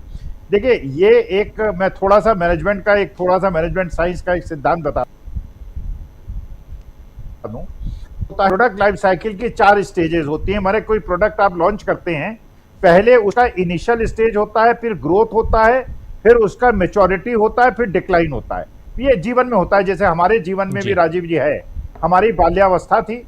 देखिए, ये एक मैं थोड़ा सा मैनेजमेंट साइंस का एक सिद्धांत बता दूं। प्रोडक्ट लाइफ साइकिल की 4 स्टेजेस होती हैं। हमारे कोई प्रोडक्ट आप लॉन्च करते हैं, पहले उसका इनिशियल स्टेज होता है, फिर ग्रोथ होता है, फिर उसका मैच्योरिटी होता है, फिर डिक्लाइन होता है। ये जीवन में होता है, जैसे हमारे जीवन में भी राजीव जी है। हमारी बाल्यावस्था थी,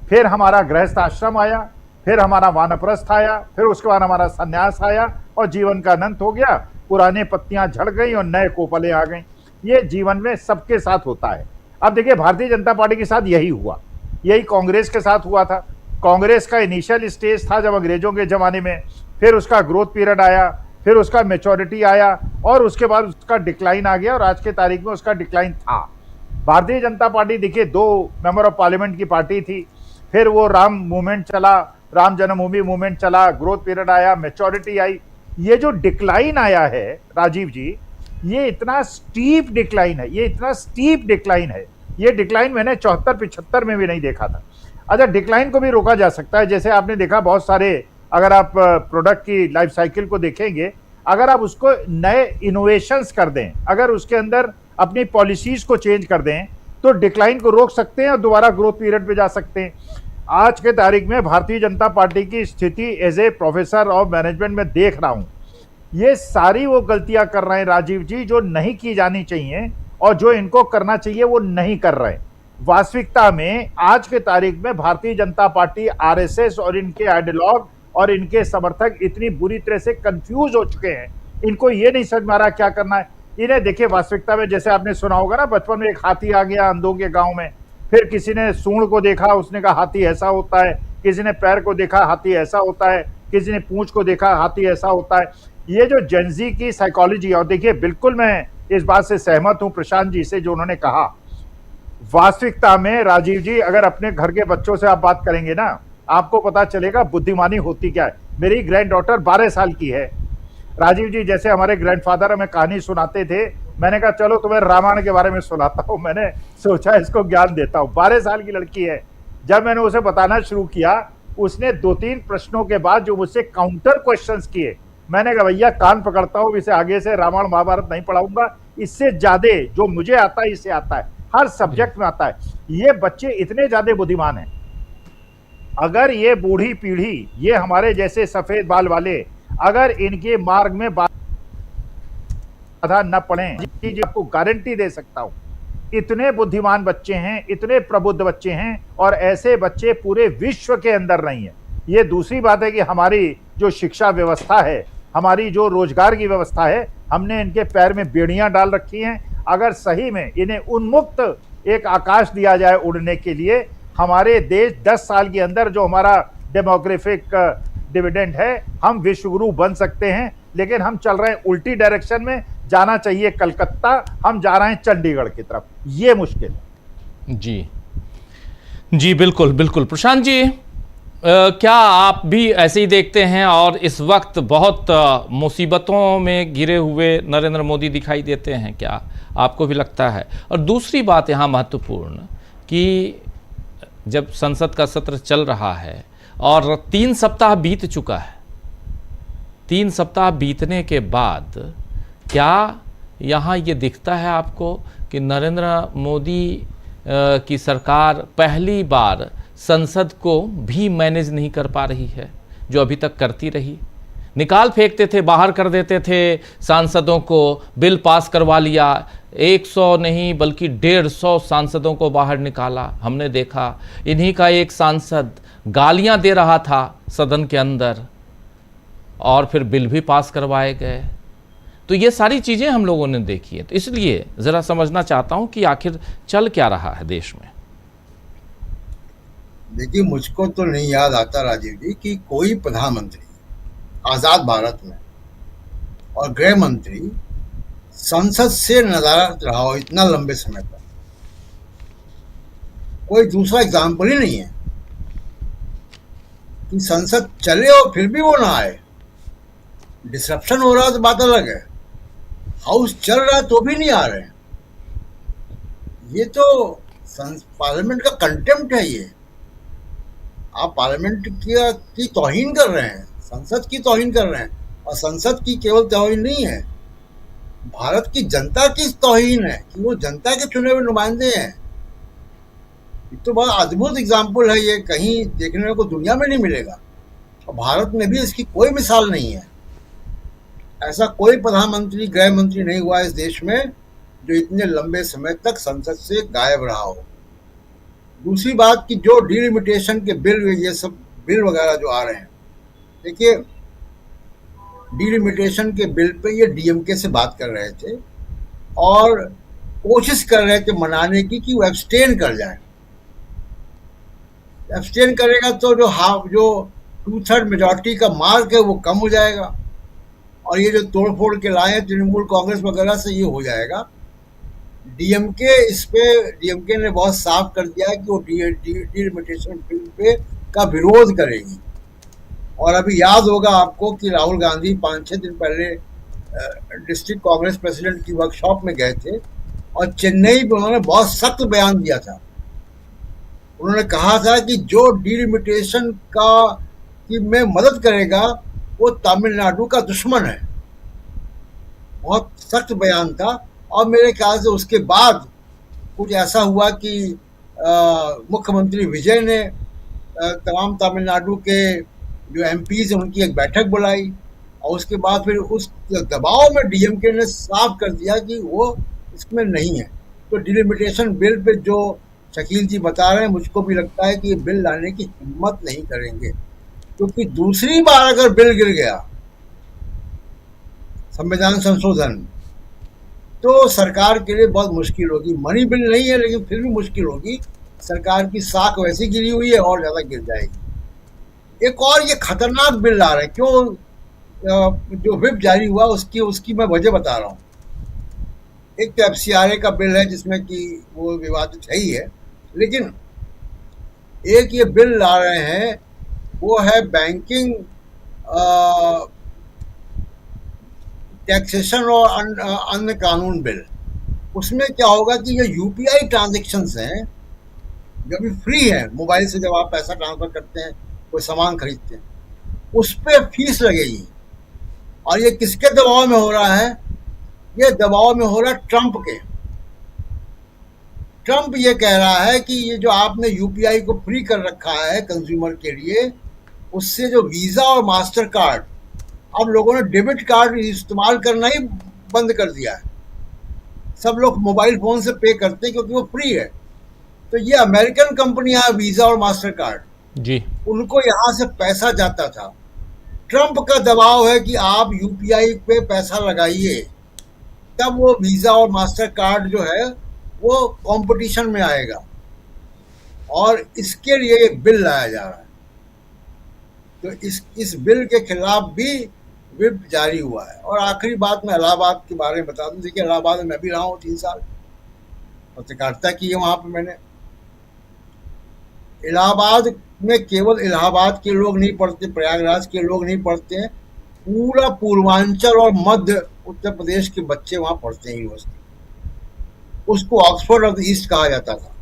फिर हमारा गृहस्थ आश्रम आया, फिर हमारा वानप्रस्थ आया, फिर उसके बाद हमारा संन्यास आया और जीवन का अनंत हो गया। पुराने पत्तियां झड़ गई और नए कोपले आ गई। ये जीवन में सबके साथ होता है। अब देखिए, भारतीय जनता पार्टी के साथ यही हुआ, यही कांग्रेस के साथ हुआ था। कांग्रेस का इनिशियल स्टेज था जब अंग्रेजों के जमाने में, फिर उसका ग्रोथ पीरियड आया, फिर उसका मैच्योरिटी आया और उसके बाद उसका डिक्लाइन आ गया और आज के तारीख में उसका डिक्लाइन था। भारतीय जनता पार्टी देखिए 2 मेंबर ऑफ पार्लियामेंट की पार्टी थी, फिर वो राम मूवमेंट चला, राम जन्मभूमि मूवमेंट चला, ग्रोथ पीरियड आया, मैच्योरिटी आई। ये जो डिक्लाइन आया है राजीव जी, ये इतना स्टीप डिक्लाइन है, ये डिक्लाइन मैंने 74-75 में भी नहीं देखा था। अच्छा, डिक्लाइन को भी रोका जा सकता है। जैसे आपने देखा बहुत सारे, अगर आप प्रोडक्ट की लाइफ साइकिल को देखेंगे, अगर आप उसको नए इनोवेशंस कर दें, अगर उसके अंदर अपनी पॉलिसीज को चेंज कर दें, तो डिक्लाइन को रोक सकते हैं और दोबारा ग्रोथ पीरियड पे जा सकते हैं। आज के तारीख में भारतीय जनता पार्टी की स्थिति as a professor of management में देख रहा हूं, ये सारी वो गलतियां कर रहे हैं राजीव जी जो नहीं की जानी चाहिए, और जो इनको करना चाहिए वो नहीं कर रहे। वास्तविकता में आज के तारीख में भारतीय जनता पार्टी, आरएसएस और इनके आइडियोलॉग और इनके समर्थक इतनी बुरी तरह से कंफ्यूज हो चुके हैं, इनको ये नहीं समझ में आ रहा क्या करना है इन्हें। देखिए, वास्तविकता में जैसे आपने सुना होगा ना, बचपन में एक हाथी आ गया अंधों के गांव में, फिर किसी ने सूंड को देखा, उसने कहा हाथी ऐसा होता है, किसी ने पैर को देखा, हाथी ऐसा होता है, किसी ने पूंछ को देखा, हाथी ऐसा होता है। ये जो जेनजी की साइकोलॉजी, और देखिए बिल्कुल मैं इस बात से सहमत हूं प्रशांत जी से जो उन्होंने कहा वास्तविकता में राजीव जी, अगर अपने घर के बच्चों से आप बात करेंगे ना, आपको पता चलेगा बुद्धिमानी होती क्या है। मेरी ग्रैंड डॉटर 12 साल की है। राजीव जी, जैसे हमारे ग्रैंडफादर हमें कहानी सुनाते थे, मैंने कहा चलो तुम्हें रामायण के बारे में सुनाता हूं। मैंने सोचा इसको ज्ञान देता हूं। 12 साल की लड़की है। जब मैंने उसे बताना शुरू किया, उसने 2-3 प्रश्नों के बाद जो मुझसे काउंटर क्वेश्चंस किए, मैंने कहा भैया कान पकड़ता हूं, इसे आगे से रामायण महाभारत नहीं पढ़ाऊंगा। इससे ज्यादा जो मुझे आता है इसे आता है, हर सब्जेक्ट में आता है। ये बच्चे इतने ज्यादा बुद्धिमान हैं। अगर ये बूढ़ी पीढ़ी, ये हमारे जैसे सफेद बाल वाले, अगर इनके मार्ग में बाधा न पड़े, आपको गारंटी दे सकता हूं, इतने बुद्धिमान बच्चे हैं, इतने प्रबुद्ध बच्चे हैं, और ऐसे बच्चे पूरे विश्व के अंदर नहीं है। ये दूसरी बात है कि हमारी जो शिक्षा व्यवस्था है, हमारी जो रोजगार की व्यवस्था है, हमने इनके पैर में बेड़ियां डाल रखी हैं। अगर सही में इन्हें उन्मुक्त एक आकाश दिया जाए उड़ने के लिए, हमारे देश 10 साल के अंदर जो हमारा डेमोग्राफिक डिविडेंड है, हम विश्वगुरु बन सकते हैं। लेकिन हम चल रहे हैं उल्टी डायरेक्शन में। जाना चाहिए कलकत्ता, हम जा रहे हैं चंडीगढ़ की तरफ। ये मुश्किल है। जी जी, बिल्कुल बिल्कुल। प्रशांत जी, क्या आप भी ऐसे ही देखते हैं और इस वक्त बहुत मुसीबतों में घिरे हुए नरेंद्र मोदी दिखाई देते हैं? क्या आपको भी लगता है? और दूसरी बात यहाँ महत्वपूर्ण कि जब संसद का सत्र चल रहा है और 3 सप्ताह बीत चुका है, 3 सप्ताह बीतने के बाद क्या यहाँ ये दिखता है आपको कि नरेंद्र मोदी की सरकार पहली बार संसद को भी मैनेज नहीं कर पा रही है, जो अभी तक करती रही? निकाल फेंकते थे, बाहर कर देते थे सांसदों को, बिल पास करवा लिया, 100 नहीं बल्कि 150 सांसदों को बाहर निकाला। हमने देखा इन्हीं का एक सांसद गालियां दे रहा था सदन के अंदर, और फिर बिल भी पास करवाए गए। तो ये सारी चीज़ें हम लोगों ने देखी है। तो इसलिए ज़रा समझना चाहता हूं कि आखिर चल क्या रहा है देश में। देखिए, मुझको तो नहीं याद आता राजीव जी कि कोई प्रधानमंत्री आज़ाद भारत में और गृह मंत्री संसद से नदारद रहा हो इतना लंबे समय तक। कोई दूसरा एग्जाम्पल ही नहीं है कि संसद चले और फिर भी वो ना आए। डिसरप्शन हो रहा तो बात अलग है, हाउस चल रहा है तो भी नहीं आ रहे हैं। ये तो पार्लियामेंट का कंटेम्प्ट है। ये आप पार्लियामेंट की तौहीन कर रहे हैं, संसद की तौहीन कर रहे हैं। और संसद की केवल तौहीन नहीं है, भारत की जनता की तौहीन है कि वो जनता के चुने हुए नुमाइंदे हैं। ये तो बड़ा अद्भुत एग्जाम्पल है, ये कहीं देखने को दुनिया में नहीं मिलेगा, और भारत में भी इसकी कोई मिसाल नहीं है। ऐसा कोई प्रधानमंत्री, गृह मंत्री नहीं हुआ इस देश में जो इतने लंबे समय तक संसद से गायब रहा हो। दूसरी बात कि जो डिलिमिटेशन के बिल, ये सब बिल वगैरह जो आ रहे हैं, देखिए डिलिमिटेशन के बिल पे ये डीएमके से बात कर रहे थे और कोशिश कर रहे थे मनाने की कि वो एब्सटेन कर जाए। एब्सटेन करेगा तो जो 2/3 मेजॉरिटी का मार्क है वो कम हो जाएगा, और ये जो तोड़फोड़ के लाए हैं तृणमूल कांग्रेस वगैरह से ये हो जाएगा। डीएमके ने बहुत साफ कर दिया है कि वो डिलिमिटेशन बिल पे का विरोध करेगी। और अभी याद होगा आपको कि राहुल गांधी 5-6 दिन पहले डिस्ट्रिक्ट कांग्रेस प्रेसिडेंट की वर्कशॉप में गए थे और चेन्नई में उन्होंने बहुत सख्त बयान दिया था। उन्होंने कहा था कि जो डिलिमिटेशन में मदद करेगा वो तमिलनाडु का दुश्मन है। बहुत सख्त बयान था। और मेरे ख्याल से उसके बाद कुछ ऐसा हुआ कि मुख्यमंत्री विजय ने तमाम तमिलनाडु के जो एमपीज हैं उनकी एक बैठक बुलाई, और उसके बाद फिर उस दबाव में डीएमके ने साफ कर दिया कि वो इसमें नहीं है। तो डिलिमिटेशन बिल पे जो शकील जी बता रहे हैं, मुझको भी लगता है कि ये बिल लाने की हिम्मत नहीं करेंगे, क्योंकि दूसरी बार अगर बिल गिर गया संविधान संशोधन, तो सरकार के लिए बहुत मुश्किल होगी। मनी बिल नहीं है लेकिन फिर भी मुश्किल होगी। सरकार की साख वैसी गिरी हुई है और ज़्यादा गिर जाएगी। एक और ये खतरनाक बिल ला रहे हैं, क्यों? जो व्हिप जारी हुआ उसकी मैं वजह बता रहा हूँ। एक तो FCRA का बिल है जिसमें कि वो विवादित है ही है, लेकिन एक ये बिल ला रहे हैं वो है बैंकिंग टैक्सेशन और अन्य कानून बिल। उसमें क्या होगा कि ये UPI ट्रांजेक्शन्स हैं जो भी फ्री है, मोबाइल से जब आप पैसा ट्रांसफर करते हैं, कोई सामान खरीदते हैं, उस पर फीस लगेगी। और ये किसके दबाव में हो रहा है? ये दबाव में हो रहा है ट्रंप के। ट्रंप ये कह रहा है कि ये जो आपने UPI को फ्री कर रखा है कंज्यूमर के लिए, उससे जो वीजा और मास्टर कार्ड, अब लोगों ने डेबिट कार्ड इस्तेमाल करना ही बंद कर दिया है। सब लोग मोबाइल फोन से पे करते हैं क्योंकि वो फ्री है। तो ये अमेरिकन कंपनियां वीजा और मास्टर कार्ड जी, उनको यहां से पैसा जाता था। ट्रंप का दबाव है कि आप UPI पे पैसा लगाइए, तब वो वीजा और मास्टर कार्ड जो है वो कंपटीशन में आएगा। और इसके लिए एक बिल लाया जा रहा है। तो इस बिल के खिलाफ भी व्हिप जारी हुआ है। और आखिरी बात मैं इलाहाबाद के बारे में बता दूं। देखिए, इलाहाबाद में मैं भी रहा हूँ 3 साल, पत्रकारिता की है वहां पे मैंने। इलाहाबाद में केवल इलाहाबाद के लोग नहीं पढ़ते, प्रयागराज के लोग नहीं पढ़ते हैं, पूरा पूर्वांचल और मध्य उत्तर प्रदेश के बच्चे वहां पढ़ते हैं यूनिवर्सिटी। उसको ऑक्सफोर्ड ऑफ द ईस्ट कहा जाता था।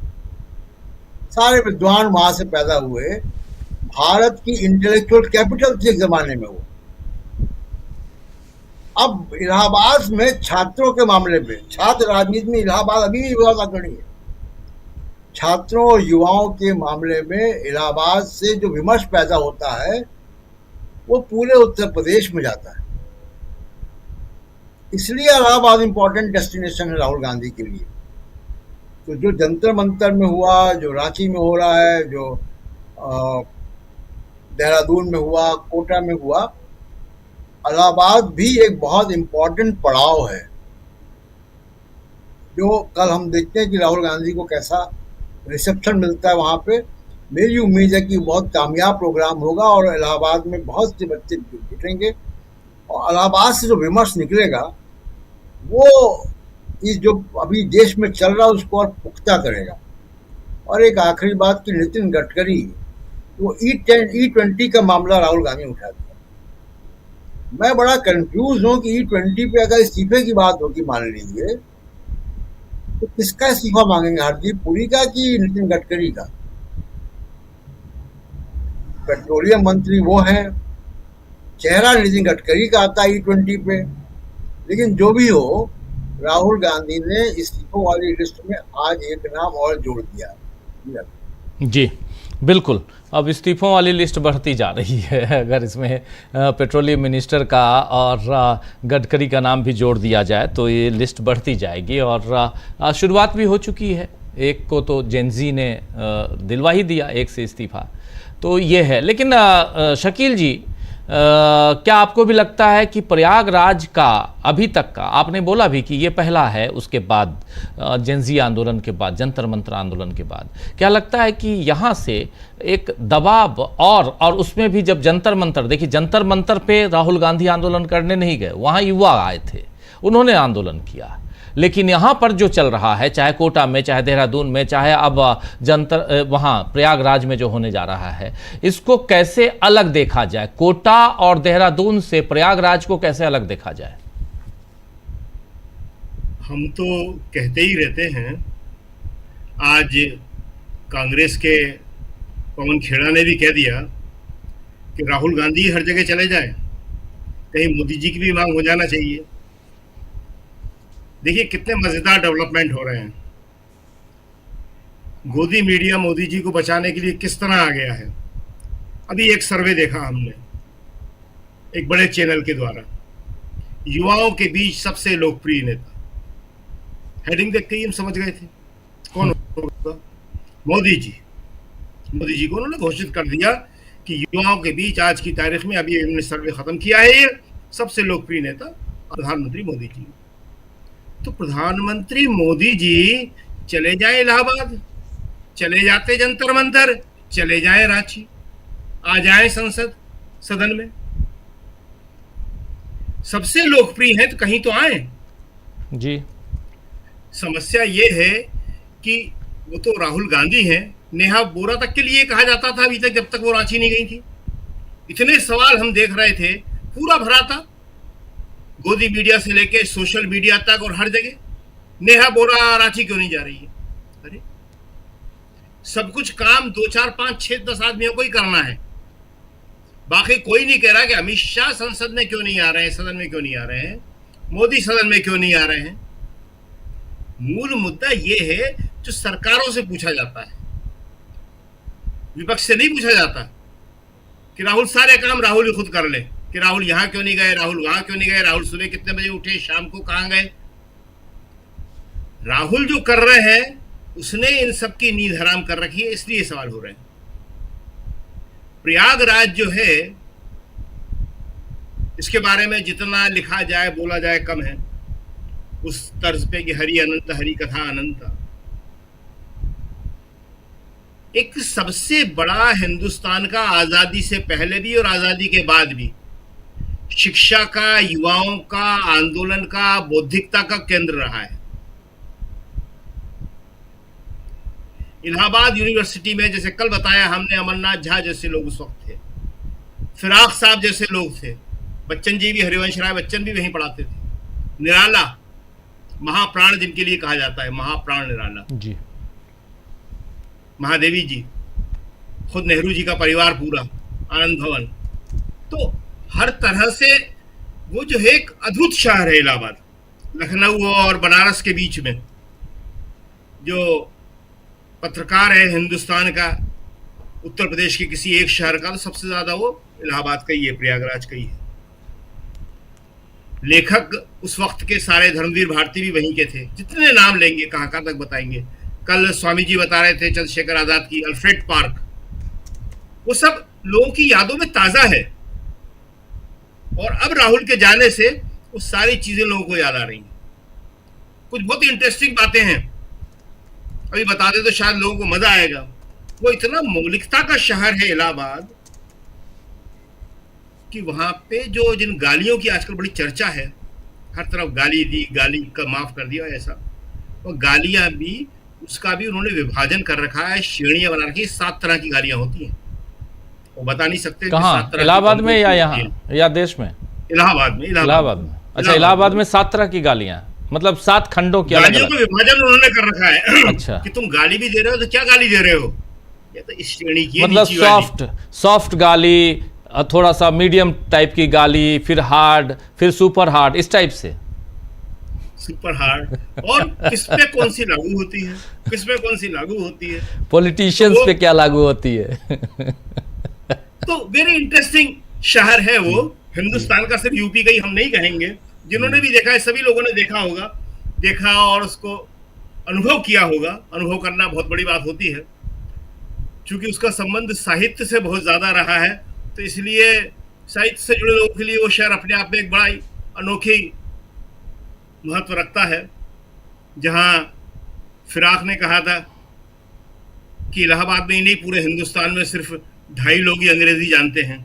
सारे विद्वान वहां से पैदा हुए। भारत की इंटेलेक्चुअल कैपिटल थी एक जमाने में वो। अब इलाहाबाद में छात्रों के मामले में, छात्र राजनीति में इलाहाबाद अभी भी बहुत अग्रणी है। छात्रों और युवाओं के मामले में इलाहाबाद से जो विमर्श पैदा होता है वो पूरे उत्तर प्रदेश में जाता है। इसलिए इलाहाबाद इंपॉर्टेंट डेस्टिनेशन है राहुल गांधी के लिए। तो जो जंतर मंतर में हुआ, जो रांची में हो रहा है, जो देहरादून में हुआ, कोटा में हुआ, इलाहाबाद भी एक बहुत इंपॉर्टेंट पड़ाव है। जो कल हम देखते हैं कि राहुल गांधी को कैसा रिसेप्शन मिलता है वहाँ पे। मेरी उम्मीद है कि बहुत कामयाब प्रोग्राम होगा और इलाहाबाद में बहुत से बच्चे जुटेंगे और इलाहाबाद से जो विमर्श निकलेगा वो इस जो अभी देश में चल रहा है उसको और पुख्ता करेगा। और एक आखिरी बात कि नितिन गडकरी वो E20 का मामला राहुल गांधी उठा दिया। मैं बड़ा कंफ्यूज हूं कि E20 पे अगर इस्तीफे की बात होगी, मान लीजिए, तो किसका इस्तीफा मांगेंगे? हरदीप पुरी का कि नितिन गडकरी का? पेट्रोलियम मंत्री वो है, चेहरा नितिन गडकरी का आता है E20 पे। लेकिन जो भी हो, राहुल गांधी ने इस्तीफों वाली लिस्ट में आज एक नाम और जोड़ दिया। जी बिल्कुल, अब इस्तीफों वाली लिस्ट बढ़ती जा रही है। अगर इसमें पेट्रोलियम मिनिस्टर का और गडकरी का नाम भी जोड़ दिया जाए तो ये लिस्ट बढ़ती जाएगी। और शुरुआत भी हो चुकी है। एक को तो जेनजी ने दिलवा ही दिया, एक से इस्तीफा, तो ये है। लेकिन शकील जी, क्या आपको भी लगता है कि प्रयागराज का अभी तक का, आपने बोला भी कि ये पहला है, उसके बाद जेनजी आंदोलन के बाद, जंतर मंतर आंदोलन के बाद, क्या लगता है कि यहाँ से एक दबाव और उसमें भी जब जंतर मंतर, देखिए जंतर मंतर पे राहुल गांधी आंदोलन करने नहीं गए, वहाँ युवा आए थे, उन्होंने आंदोलन किया। लेकिन यहाँ पर जो चल रहा है, चाहे कोटा में, चाहे देहरादून में, चाहे अब जंतर वहाँ प्रयागराज में जो होने जा रहा है, इसको कैसे अलग देखा जाए? कोटा और देहरादून से प्रयागराज को कैसे अलग देखा जाए? हम तो कहते ही रहते हैं। आज कांग्रेस के पवन खेड़ा ने भी कह दिया कि राहुल गांधी हर जगह चले जाए, कहीं मोदी जी की भी मांग हो जाना चाहिए। देखिए कितने मजेदार डेवलपमेंट हो रहे हैं। गोदी मीडिया मोदी जी को बचाने के लिए किस तरह आ गया है। अभी एक सर्वे देखा हमने एक बड़े चैनल के द्वारा, युवाओं के बीच सबसे लोकप्रिय नेता। हेडिंग देख के ही हम समझ गए थे कौन होगा। मोदी जी। मोदी जी को उन्होंने घोषित कर दिया कि युवाओं के बीच आज की तारीख में, अभी हमने सर्वे खत्म किया है, ये सबसे लोकप्रिय नेता प्रधानमंत्री मोदी जी। तो प्रधानमंत्री मोदी जी चले जाए इलाहाबाद, चले जाते जंतर मंतर, चले जाए रांची, आ जाए संसद सदन में, सबसे लोकप्रिय है तो कहीं तो आए जी। समस्या ये है कि वो तो राहुल गांधी हैं, नेहा बोरा तक के लिए कहा जाता था अभी तक, जब तक वो रांची नहीं गई थी। इतने सवाल हम देख रहे थे, पूरा भरा था, गोदी मीडिया से लेके सोशल मीडिया तक और हर जगह। नेहा बोरा रांची क्यों नहीं जा रही है? अरे सब कुछ काम 2, 4, 5, 6, 10 आदमियों को ही करना है। बाकी कोई नहीं कह रहा कि अमित शाह संसद में क्यों नहीं आ रहे हैं, सदन में क्यों नहीं आ रहे हैं, मोदी सदन में क्यों नहीं आ रहे हैं। मूल मुद्दा यह है जो सरकारों से पूछा जाता है, विपक्ष से नहीं पूछा जाता कि राहुल सारे काम राहुल ही खुद कर ले, कि राहुल यहां क्यों नहीं गए, राहुल वहां क्यों नहीं गए, राहुल सुबह कितने बजे उठे, शाम को कहां गए। राहुल जो कर रहे हैं उसने इन सब की नींद हराम कर रखी है, इसलिए सवाल हो रहे हैं। प्रयागराज जो है, इसके बारे में जितना लिखा जाए बोला जाए कम है, उस तर्ज पे कि हरि अनंत, हरि कथा अनंत। एक सबसे बड़ा हिंदुस्तान का आजादी से पहले भी और आजादी के बाद भी शिक्षा का, युवाओं का, आंदोलन का, बौद्धिकता का केंद्र रहा है। इलाहाबाद यूनिवर्सिटी में, जैसे कल बताया हमने, अमरनाथ झा जैसे लोग उस वक्त थे, फिराक साहब जैसे लोग थे, बच्चन जी भी, हरिवंश राय बच्चन भी वहीं पढ़ाते थे, निराला, महाप्राण जिनके लिए कहा जाता है, महाप्राण निराला जी, महादेवी जी, खुद नेहरू जी का परिवार पूरा, आनंद भवन। तो हर तरह से वो जो है एक अद्भुत शहर है इलाहाबाद, लखनऊ और बनारस के बीच में। जो पत्रकार है हिंदुस्तान का, उत्तर प्रदेश के किसी एक शहर का, तो सबसे ज्यादा वो इलाहाबाद का ही है, प्रयागराज का ही है। लेखक उस वक्त के सारे धर्मवीर भारती भी वहीं के थे, जितने नाम लेंगे कहां कहां तक बताएंगे। कल स्वामी जी बता रहे थे चंद्रशेखर आजाद की अल्फ्रेड पार्क, वो सब लोगों की यादों में ताजा है। और अब राहुल के जाने से वो सारी चीजें लोगों को याद आ रही हैं। कुछ बहुत ही इंटरेस्टिंग बातें हैं, अभी बता दे तो शायद लोगों को मजा आएगा। वो इतना मौलिकता का शहर है इलाहाबाद कि वहां पे जो जिन गालियों की आजकल बड़ी चर्चा है, हर तरफ गाली दी, गाली का माफ कर दिया ऐसा, और गालियां भी, उसका भी उन्होंने विभाजन कर रखा है, श्रेणियां बना रखी है। 7 तरह की गालियां होती हैं, वो बता नहीं सकते कहाँ, इलाहाबाद में या यहाँ या देश में? इलाहाबाद में। इलाहाबाद में, अच्छा। इलाहाबाद में 7 तरह की गालियां, मतलब 7 खंडों की गालियों का विभाजन उन्होंने कर रखा है। अच्छा, कि तुम गाली भी दे रहे हो तो क्या गाली दे रहे हो, ये तो इस श्रेणी की, मतलब सॉफ्ट गाली, थोड़ा सा मीडियम टाइप की गाली, फिर हार्ड, फिर सुपर हार्ड, इस टाइप से। सुपर हार्ड, और किस पे कौन सी लागू होती है, किस पे कौन सी लागू होती है, पॉलिटिशियंस पे क्या लागू होती है। तो वेरी इंटरेस्टिंग शहर है वो, हिंदुस्तान का, सिर्फ यूपी का ही हम नहीं कहेंगे। जिन्होंने भी देखा है, सभी लोगों ने देखा होगा, देखा और उसको अनुभव किया होगा। अनुभव करना बहुत बड़ी बात होती है, क्योंकि उसका संबंध साहित्य से बहुत ज्यादा रहा है, तो इसलिए साहित्य से जुड़े लोगों के लिए वो शहर अपने आप में एक बड़ा अनोखी महत्व रखता है। जहां फिराक ने कहा था कि इलाहाबाद में ही नहीं, पूरे हिंदुस्तान में सिर्फ 2.5 लोग ही अंग्रेजी जानते हैं।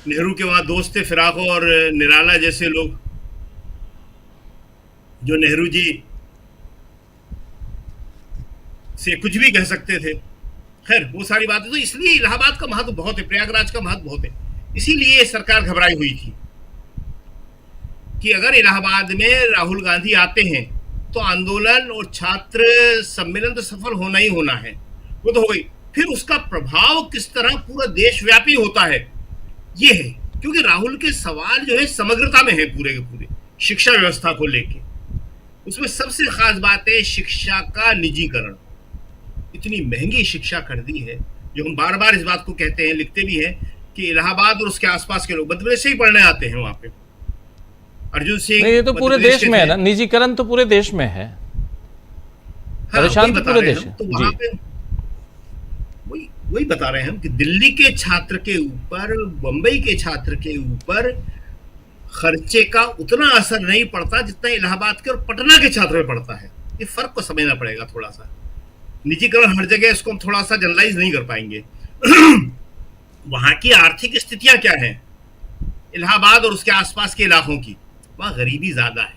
नेहरू के वहां दोस्त थे फिराक और निराला जैसे लोग, जो नेहरू जी से कुछ भी कह सकते थे। खैर वो सारी बातें, तो इसलिए इलाहाबाद का महत्व बहुत है, प्रयागराज का महत्व बहुत है। इसीलिए सरकार घबराई हुई थी कि अगर इलाहाबाद में राहुल गांधी आते हैं तो आंदोलन और छात्र सम्मेलन तो सफल होना ही होना है, वो तो हो गई। फिर उसका प्रभाव किस तरह पूरा देशव्यापी होता है, ये है। क्योंकि राहुल के सवाल जो है समग्रता में है, पूरे के पूरे शिक्षा व्यवस्था को लेके। उसमें सबसे खास बात है शिक्षा का निजीकरण। इतनी महंगी शिक्षा कर दी है, जो हम बार बार इस बात को कहते हैं, लिखते भी हैं, कि इलाहाबाद और उसके आसपास के लोग मध्य प्रदेश से ही पढ़ने आते हैं वहां पे। अर्जुन सिंह, ये तो पूरे देश में है ना, निजीकरण तो पूरे देश में है, परेशान तो पूरे देश है। तो वहां पे वही बता रहे हैं हम कि दिल्ली के छात्र के ऊपर, बंबई के छात्र के ऊपर खर्चे का उतना असर नहीं पड़ता जितना इलाहाबाद के और पटना के छात्र में पड़ता है। ये फर्क को समझना पड़ेगा थोड़ा सा। निजीकरण हर जगह, इसको हम थोड़ा सा जनरलाइज नहीं कर पाएंगे। वहां की आर्थिक स्थितियां क्या है इलाहाबाद और उसके आसपास के इलाकों की? वहां गरीबी ज्यादा है।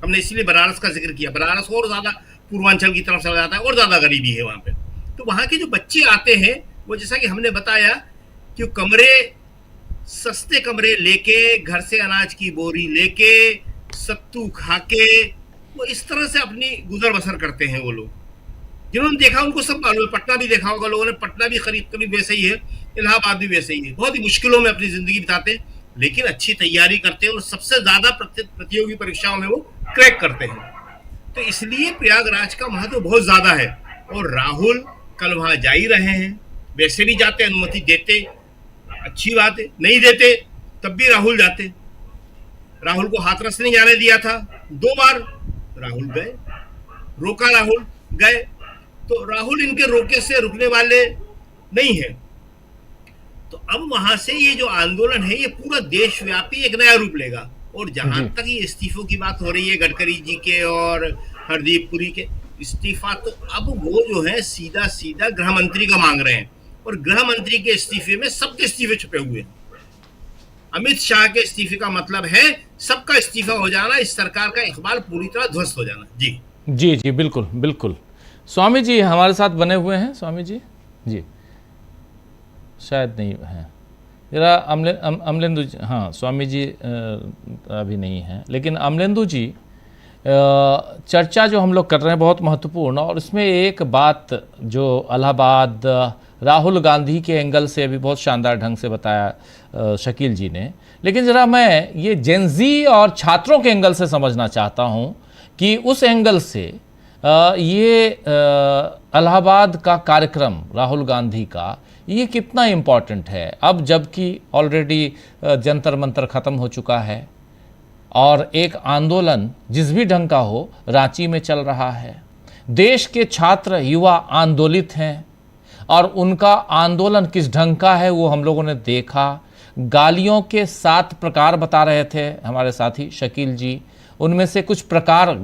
हमने इसलिए बनारस का जिक्र किया, बनारस और ज्यादा पूर्वांचल की तरफ चला जाता है और ज्यादा गरीबी है वहां पे। तो वहां के जो बच्चे आते हैं वो, जैसा कि हमने बताया कि कमरे, सस्ते कमरे लेके, घर से अनाज की बोरी लेके, सत्तू खा के, वो इस तरह से अपनी गुजर बसर करते हैं। वो लोग जिन्होंने देखा उनको सब मालूम है, पटना भी देखा होगा लोगों ने, पटना भी करीब वैसे ही है, इलाहाबाद भी वैसे ही है। बहुत ही मुश्किलों में अपनी जिंदगी बिताते हैं, लेकिन अच्छी तैयारी करते हैं और सबसे ज्यादा प्रतियोगी परीक्षाओं में वो क्रैक करते हैं। तो इसलिए प्रयागराज का महत्व बहुत ज्यादा है। और राहुल कल वहां जा ही रहे हैं, वैसे भी जाते, अनुमति देते अच्छी बात है, नहीं देते तब भी राहुल जाते। राहुल को हाथरस ने जाने दिया था 2 बार, राहुल गए, रोका राहुल गए। तो राहुल इनके रोके से रुकने वाले नहीं है। तो अब वहां से ये जो आंदोलन है ये पूरा देशव्यापी एक नया रूप लेगा। और जहां तक ये इस्तीफों की बात हो रही है गडकरी जी के और हरदीप पुरी के इस्तीफा, तो अब वो जो है सीधा सीधा गृह मंत्री का मांग रहे हैं। और गृह मंत्री के इस्तीफे में सबके इस्तीफे छुपे हुए हैं। अमित शाह के इस्तीफे का मतलब है सबका इस्तीफा हो जाना, इस सरकार का इकबाल पूरी तरह ध्वस्त हो जाना। जी जी जी, बिल्कुल बिल्कुल। स्वामी जी हमारे साथ बने हुए हैं, स्वामी जी जी शायद नहीं हैं, जरा अमलेंदु जी, हाँ स्वामी जी अभी नहीं हैं, लेकिन अमलेंदु जी चर्चा जो हम लोग कर रहे हैं बहुत महत्वपूर्ण, और इसमें एक बात जो इलाहाबाद राहुल गांधी के एंगल से अभी बहुत शानदार ढंग से बताया शकील जी ने, लेकिन ज़रा मैं ये जेनजी और छात्रों के एंगल से समझना चाहता हूँ कि उस एंगल से ये इलाहाबाद का कार्यक्रम राहुल गांधी का ये कितना इम्पॉर्टेंट है अब, जबकि ऑलरेडी जंतर मंतर ख़त्म हो चुका है और एक आंदोलन जिस भी ढंग का हो रांची में चल रहा है। देश के छात्र युवा आंदोलित हैं और उनका आंदोलन किस ढंग का है वो हम लोगों ने देखा। गालियों के 7 प्रकार बता रहे थे हमारे साथी शकील जी, उनमें से कुछ प्रकार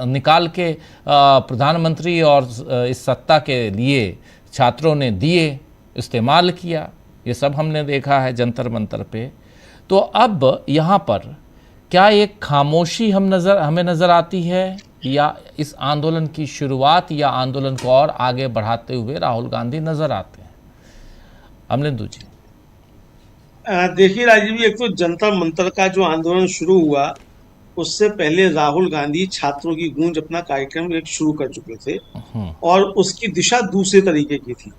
निकाल के प्रधानमंत्री और इस सत्ता के लिए छात्रों ने दिए, इस्तेमाल किया, ये सब हमने देखा है जंतर मंतर पे। तो अब यहाँ पर क्या एक खामोशी हमें नज़र आती है, या इस आंदोलन की शुरुआत या आंदोलन को और आगे बढ़ाते हुए राहुल गांधी नज़र आते हैं? अमलेंदु जी। देखिए राजीव जी, एक तो जंतर मंतर का जो आंदोलन शुरू हुआ उससे पहले राहुल गांधी छात्रों की गूंज अपना कार्यक्रम एक शुरू कर चुके थे और उसकी दिशा दूसरे तरीके की थी।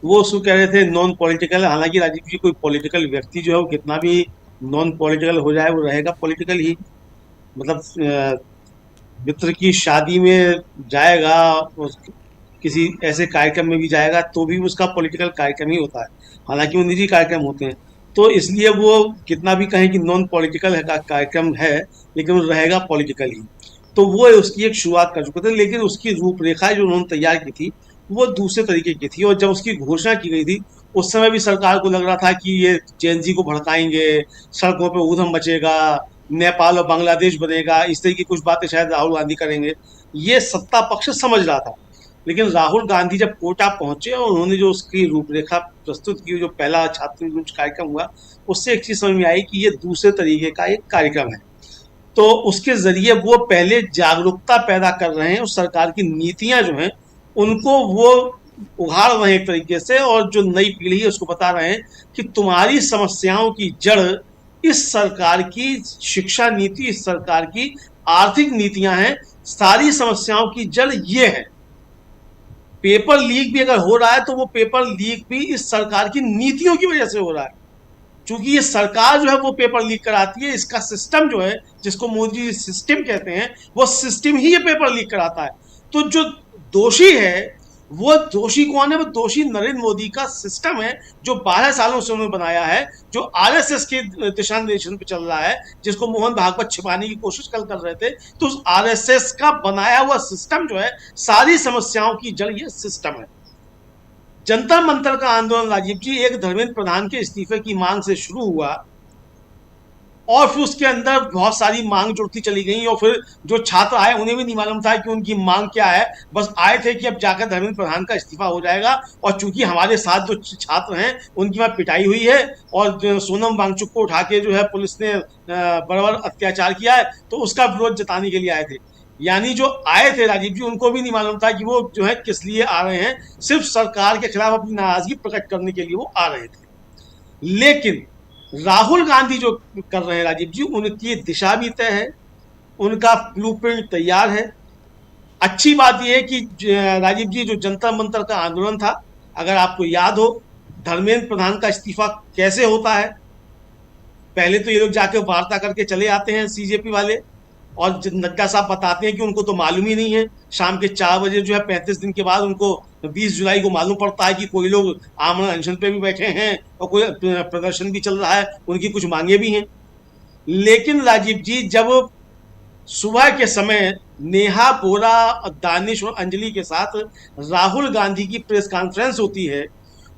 वो उसको कह रहे थे नॉन पॉलिटिकल, हालांकि राजीव जी कोई पॉलिटिकल व्यक्ति जो है वो कितना भी नॉन पॉलिटिकल हो जाए वो रहेगा पॉलिटिकल ही। मतलब मित्र की शादी में जाएगा, किसी ऐसे कार्यक्रम में भी जाएगा तो भी उसका पॉलिटिकल कार्यक्रम ही होता है, हालांकि वो निजी कार्यक्रम होते हैं। तो इसलिए वो कितना भी कहें कि नॉन पॉलिटिकल कार्यक्रम है लेकिन वो रहेगा पॉलिटिकल ही। तो वो उसकी एक शुरुआत कर चुके थे, लेकिन उसकी रूपरेखा जो उन्होंने तैयार की थी वो दूसरे तरीके की थी। और जब उसकी घोषणा की गई थी उस समय भी सरकार को लग रहा था कि ये जेएनजी को भड़काएंगे, सड़कों पे ऊधम मचेगा, नेपाल और बांग्लादेश बनेगा, इस तरह की कुछ बातें शायद राहुल गांधी करेंगे, ये सत्ता पक्ष समझ रहा था। लेकिन राहुल गांधी जब कोटा पहुंचे और उन्होंने जो उसकी रूपरेखा प्रस्तुत की, जो पहला छात्र गूंज कार्यक्रम हुआ, उससे एक चीज समझ में आई कि ये दूसरे तरीके का एक कार्यक्रम है। तो उसके जरिए वो पहले जागरूकता पैदा कर रहे हैं और सरकार की नीतियां जो हैं उनको वो उघाड़ रहे हैं एक तरीके से, और जो नई पीढ़ी है उसको बता रहे हैं कि तुम्हारी समस्याओं की जड़ इस सरकार की शिक्षा नीति, इस सरकार की आर्थिक नीतियां हैं, सारी समस्याओं की जड़ ये है। पेपर लीक भी अगर हो रहा है तो वो पेपर लीक भी इस सरकार की नीतियों की वजह से हो रहा है, क्योंकि ये सरकार जो है वो पेपर लीक कराती है। इसका सिस्टम जो है, जिसको मोदी जी सिस्टम कहते हैं, वो सिस्टम ही ये पेपर लीक कराता है। तो जो दोषी है वो दोषी कौन है? वो दोषी नरेंद्र मोदी का सिस्टम है जो 12 सालों से उन्होंने बनाया है, जो आरएसएस के दिशा निर्देशन पे चल रहा है, जिसको मोहन भागवत छिपाने की कोशिश कल कर रहे थे। तो उस आरएसएस का बनाया हुआ सिस्टम जो है, सारी समस्याओं की जड़ ये सिस्टम है। जंतर मंतर का आंदोलन राजीव जी एक धर्मेंद्र प्रधान के इस्तीफे की मांग से शुरू हुआ और फिर उसके अंदर बहुत सारी मांग जुड़ती चली गई और फिर जो छात्र आए उन्हें भी नहीं मालूम था कि उनकी मांग क्या है। बस आए थे कि अब जाकर धर्मेंद्र प्रधान का इस्तीफा हो जाएगा, और चूंकि हमारे साथ जो छात्र हैं उनकी वहां पिटाई हुई है और सोनम वांगचुक को उठा के जो है पुलिस ने बराबर अत्याचार किया है, तो उसका विरोध जताने के लिए आए थे। यानी जो आए थे राजीव जी, उनको भी नहीं मालूम था कि वो जो है किस लिए आ रहे हैं, सिर्फ सरकार के खिलाफ अपनी नाराजगी प्रकट करने के लिए वो आ रहे थे। लेकिन राहुल गांधी जो कर रहे हैं राजीव जी, उनकी दिशा भी तय है, उनका ब्लूप्रिंट तैयार है। अच्छी बात यह है कि राजीव जी जो जंतर मंतर का आंदोलन था, अगर आपको याद हो धर्मेंद्र प्रधान का इस्तीफा कैसे होता है, पहले तो ये लोग जाके वार्ता करके चले आते हैं सीजेपी वाले, और नड्डा साहब बताते हैं कि उनको तो मालूम ही नहीं है। शाम के 4 बजे जो है 35 दिन के बाद उनको 20 जुलाई को मालूम पड़ता है कि कोई लोग आमरण अनशन पे भी बैठे हैं और कोई प्रदर्शन भी चल रहा है, उनकी कुछ मांगे भी हैं। लेकिन राजीव जी जब सुबह के समय नेहा बोरा, दानिश और अंजलि के साथ राहुल गांधी की प्रेस कॉन्फ्रेंस होती है,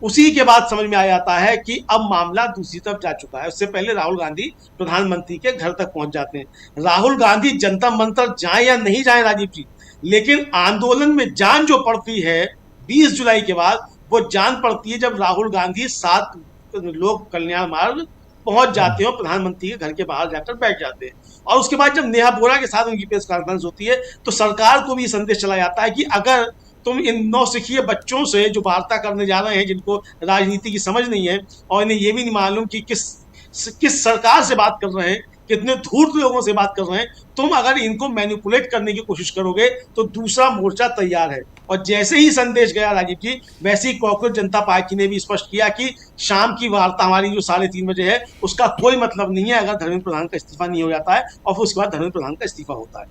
उसी के बाद समझ में आ जाता है कि अब मामला दूसरी तरफ जा चुका है। उससे पहले राहुल गांधी प्रधानमंत्री के घर तक पहुंच जाते हैं। राहुल गांधी जनता मंत्र जाए या नहीं जाए राजीव जी, लेकिन आंदोलन में जान जो पड़ती है 20 जुलाई के बाद, वो जान पड़ती है जब राहुल गांधी 7 लोक कल्याण मार्ग पहुंच जाते हैं और प्रधानमंत्री के घर के बाहर जाकर बैठ जाते हैं। और उसके बाद जब नेहा बोरा के साथ उनकी प्रेस कॉन्फ्रेंस होती है, तो सरकार को भी संदेश चला जाता है कि अगर तुम इन नौसिखिए बच्चों से जो वार्ता करने जा रहे हैं, जिनको राजनीति की समझ नहीं है और इन्हें ये भी नहीं मालूम कि किस सरकार से बात कर रहे हैं, कितने धूर्त लोगों से बात कर रहे हैं, तुम अगर इनको मैनिपुलेट करने की कोशिश करोगे तो दूसरा मोर्चा तैयार है। और जैसे ही संदेश गया राजीव जी, वैसे ही कांग्रेस जनता पार्टी ने भी स्पष्ट किया कि शाम की वार्ता हमारी जो 3:30 बजे है, उसका कोई मतलब नहीं है अगर धर्मेंद्र प्रधान का इस्तीफा नहीं हो जाता है, और फिर उसके बाद धर्मेंद्र प्रधान का इस्तीफा होता है।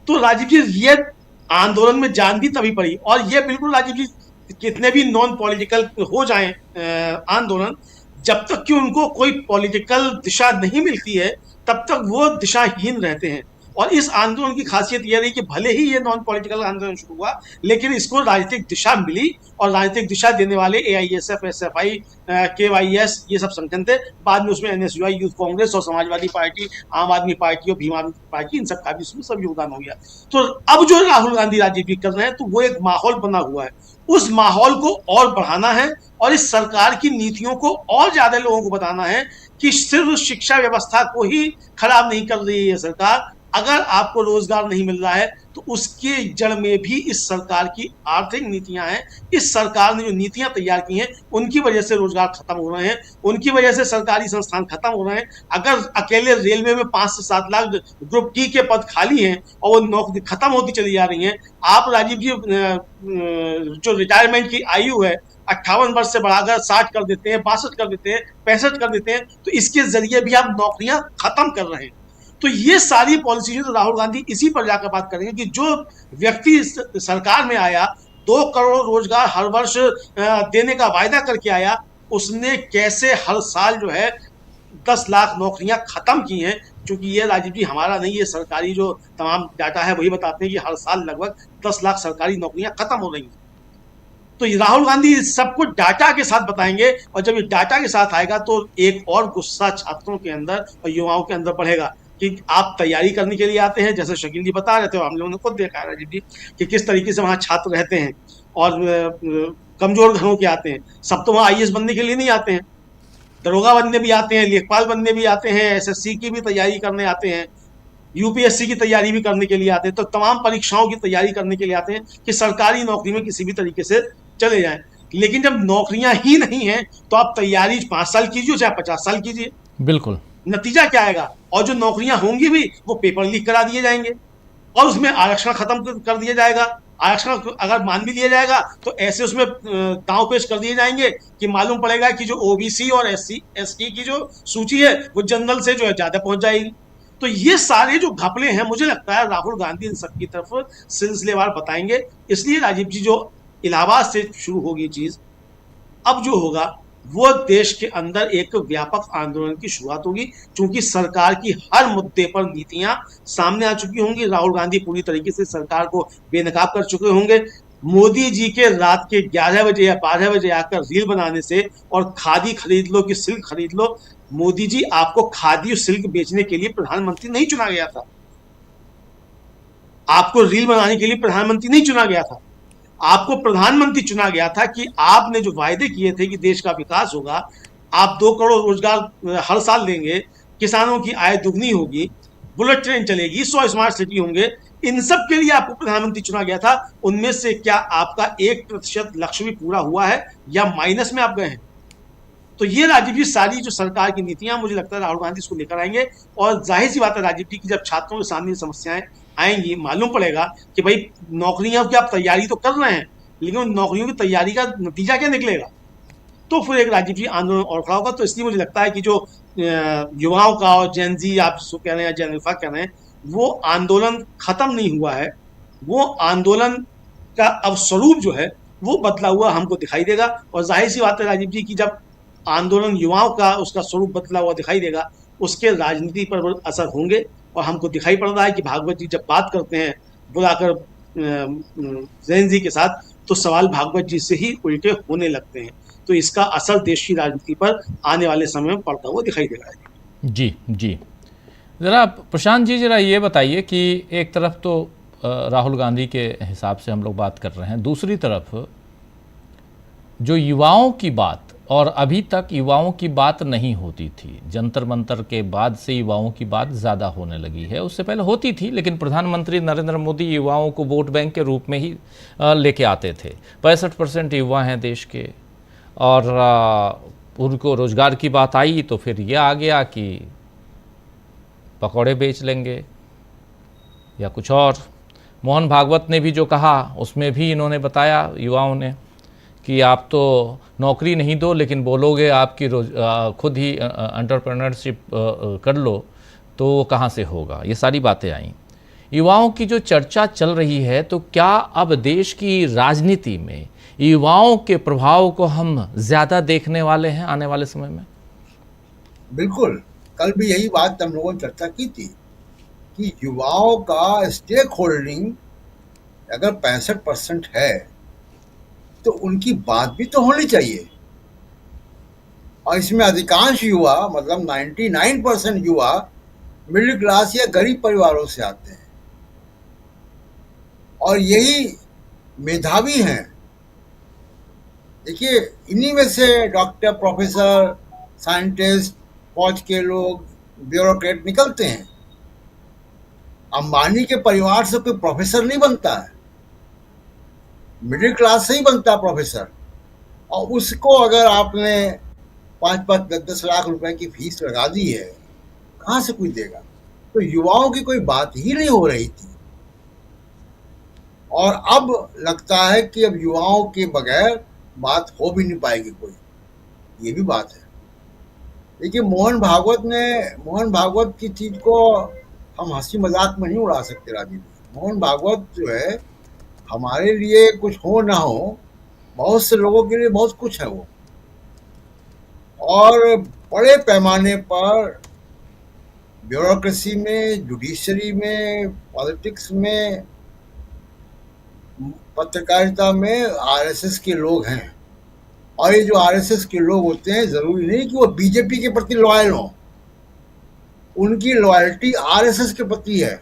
तो राजीव जी ये आंदोलन में जान भी तभी पड़ी, और ये बिल्कुल राजीव जी कितने भी नॉन पॉलिटिकल हो जाए आंदोलन, जब तक कि उनको कोई पॉलिटिकल दिशा नहीं मिलती है तब तक वो दिशाहीन रहते हैं। और इस आंदोलन की खासियत यह रही कि भले ही ये नॉन पॉलिटिकल आंदोलन शुरू हुआ, लेकिन इसको राजनीतिक दिशा मिली, और राजनीतिक दिशा देने वाले AISF, SFI, KYS ये सब संगठन थे। बाद में उसमें NSUI, यूथ कांग्रेस और समाजवादी पार्टी, आम आदमी पार्टी और भीम आदमी पार्टी, इन सब का भी इसमें सब योगदान हो गया। तो अब जो राहुल गांधी राजीव जी कर रहे हैं, तो वो एक माहौल बना हुआ है, उस माहौल को और बढ़ाना है और इस सरकार की नीतियों को और ज्यादा लोगों को बताना है कि सिर्फ शिक्षा व्यवस्था को ही खराब नहीं कर रही है ये सरकार। अगर आपको रोजगार नहीं मिल रहा है तो उसके जड़ में भी इस सरकार की आर्थिक नीतियां हैं। इस सरकार ने जो नीतियां तैयार की हैं उनकी वजह से रोजगार खत्म हो रहे हैं, उनकी वजह से सरकारी संस्थान खत्म हो रहे हैं। अगर अकेले रेलवे में 5 से 7 लाख ग्रुप डी के पद खाली हैं और वो नौकरी खत्म होती चली जा रही हैं, आप राजीव जी जो रिटायरमेंट की आयु है 58 वर्ष से बढ़ाकर 60 कर देते हैं, 62 कर देते हैं, 65 कर देते हैं, तो इसके जरिए भी आप नौकरियां खत्म कर रहे हैं। तो ये सारी पॉलिसी तो राहुल गांधी इसी पर जाकर बात करेंगे कि जो व्यक्ति सरकार में आया, 2 करोड़ रोजगार हर वर्ष देने का वायदा करके आया, उसने कैसे हर साल जो है 10 लाख नौकरियां खत्म की हैं। क्योंकि ये राजीव जी हमारा नहीं, ये सरकारी जो तमाम डाटा है वही बताते हैं कि हर साल लगभग 10 लाख सरकारी नौकरियां खत्म हो रही हैं। तो राहुल गांधी सब कुछ डाटा के साथ बताएंगे, और जब ये डाटा के साथ आएगा तो एक और गुस्सा छात्रों के अंदर और युवाओं के अंदर बढ़ेगा कि आप तैयारी करने के लिए आते हैं, जैसे शकील जी बता रहे थे, हम लोगों ने खुद देखा है राजीव जी कि किस तरीके से वहाँ छात्र रहते हैं और कमजोर घरों के आते हैं। सब तो वहाँ IAS बनने के लिए नहीं आते हैं, दरोगा बनने भी आते हैं, लेखपाल बनने भी आते हैं, SSC की भी तैयारी करने आते हैं, UPSC की तैयारी भी करने के लिए आते हैं। तो तमाम परीक्षाओं की तैयारी करने के लिए आते हैं कि सरकारी नौकरी में किसी भी तरीके से चले जाएं। लेकिन जब नौकरियां ही नहीं हैं तो आप तैयारी 5 साल कीजिए चाहे 50 साल कीजिए, बिल्कुल नतीजा क्या आएगा? और जो नौकरियां होंगी भी वो पेपर लीक करा दिए जाएंगे और उसमें आरक्षण खत्म कर दिया जाएगा। आरक्षण अगर मान भी लिया जाएगा तो ऐसे उसमें दांव पेश कर दिए जाएंगे कि मालूम पड़ेगा कि जो OBC और SC ST की जो सूची है वो जनरल से जो है ज्यादा पहुंच जाएगी। तो ये सारे जो घपले हैं, मुझे लगता है राहुल गांधी इन सबकी तरफ सिलसिलेवार बताएंगे। इसलिए राजीव जी जो इलाहाबाद से शुरू होगी चीज, अब जो होगा वो देश के अंदर एक व्यापक आंदोलन की शुरुआत होगी, क्योंकि सरकार की हर मुद्दे पर नीतियां सामने आ चुकी होंगी। राहुल गांधी पूरी तरीके से सरकार को बेनकाब कर चुके होंगे। मोदी जी के रात के 11 बजे या 12 बजे आकर रील बनाने से और खादी खरीद लो कि सिल्क खरीद लो, मोदी जी, आपको खादी और सिल्क बेचने के लिए प्रधानमंत्री नहीं चुना गया था, आपको रील बनाने के लिए प्रधानमंत्री नहीं चुना गया था, आपको प्रधानमंत्री चुना गया था कि आपने जो वायदे किए थे कि देश का विकास होगा, आप 2 करोड़ रोजगार हर साल देंगे, किसानों की आय दुगनी होगी, बुलेट ट्रेन चलेगी, 100 स्मार्ट सिटी होंगे, इन सब के लिए आपको प्रधानमंत्री चुना गया था। उनमें से क्या आपका 1% लक्ष्य भी पूरा हुआ है या माइनस में आप गए हैं? तो ये राजीव जी सारी जो सरकार की नीतियां, मुझे लगता है राहुल गांधी इसको लेकर आएंगे। और जाहिर सी बात है राजीव जी की जब छात्रों के सामने समस्याएं आएंगी, मालूम पड़ेगा कि भाई नौकरियों की आप तैयारी तो कर रहे हैं, लेकिन उन नौकरियों की तैयारी का नतीजा क्या निकलेगा, तो फिर एक राजीव जी आंदोलन और खड़ा होगा। तो इसलिए मुझे लगता है कि जो युवाओं का और जेन जी आप जिसको कह रहे हैं, जेन अल्फा कह रहे हैं, वो आंदोलन खत्म नहीं हुआ है, वो आंदोलन का अब स्वरूप जो है वो बदला हुआ हमको दिखाई देगा। और जाहिर सी बात है राजीव जी की जब आंदोलन युवाओं का उसका स्वरूप बदला हुआ दिखाई देगा, उसके राजनीति पर असर होंगे। और हमको दिखाई पड़ रहा है कि भागवत जी जब बात करते हैं बुलाकर जैन जी के साथ, तो सवाल भागवत जी से ही उल्टे होने लगते हैं। तो इसका असर देश की राजनीति पर आने वाले समय में पड़ता हुआ दिखाई देगा। जी जी, ज़रा प्रशांत जी, ज़रा ये बताइए कि एक तरफ तो राहुल गांधी के हिसाब से हम लोग बात कर रहे हैं, दूसरी तरफ जो युवाओं की बात, और अभी तक युवाओं की बात नहीं होती थी, जंतर मंतर के बाद से युवाओं की बात ज़्यादा होने लगी है। उससे पहले होती थी, लेकिन प्रधानमंत्री नरेंद्र मोदी युवाओं को वोट बैंक के रूप में ही लेके आते थे। 65% युवा हैं देश के, और उनको रोज़गार की बात आई तो फिर यह आ गया कि पकौड़े बेच लेंगे या कुछ और। मोहन भागवत ने भी जो कहा उसमें भी इन्होंने बताया युवाओं ने कि आप तो नौकरी नहीं दो, लेकिन बोलोगे आपकी खुद ही एंटरप्रेन्योरशिप कर लो, तो वो कहाँ से होगा। ये सारी बातें आई। युवाओं की जो चर्चा चल रही है, तो क्या अब देश की राजनीति में युवाओं के प्रभाव को हम ज़्यादा देखने वाले हैं आने वाले समय में? बिल्कुल, कल भी यही बात हम लोगों ने चर्चा की थी कि युवाओं का स्टेक होल्डिंग अगर 65% है तो उनकी बात भी तो होनी चाहिए। और इसमें अधिकांश युवा, मतलब 99% युवा मिडिल क्लास या गरीब परिवारों से आते हैं, और यही मेधावी हैं। देखिए, इन्हीं में से डॉक्टर, प्रोफेसर, साइंटिस्ट, फौज के लोग, ब्यूरोक्रेट निकलते हैं। अंबानी के परिवार से कोई प्रोफेसर नहीं बनता है, मिडिल क्लास से ही बनता प्रोफेसर। और उसको अगर आपने 5-5, 10-10 लाख रुपए की फीस लगा दी है, कहाँ से कोई देगा? तो युवाओं की कोई बात ही नहीं हो रही थी, और अब लगता है कि अब युवाओं के बगैर बात हो भी नहीं पाएगी कोई। ये भी बात है। देखिए, मोहन भागवत की चीज को हम हंसी मजाक में नहीं उड़ा सकते राजीव। मोहन भागवत जो है, हमारे लिए कुछ हो ना हो, बहुत से लोगों के लिए बहुत कुछ है वो। और बड़े पैमाने पर ब्यूरोक्रेसी में, जुडिशरी में, पॉलिटिक्स में, पत्रकारिता में आरएसएस के लोग हैं। और ये जो आरएसएस के लोग होते हैं, जरूरी नहीं कि वो बीजेपी के प्रति लॉयल हों, उनकी लॉयल्टी आरएसएस के प्रति है।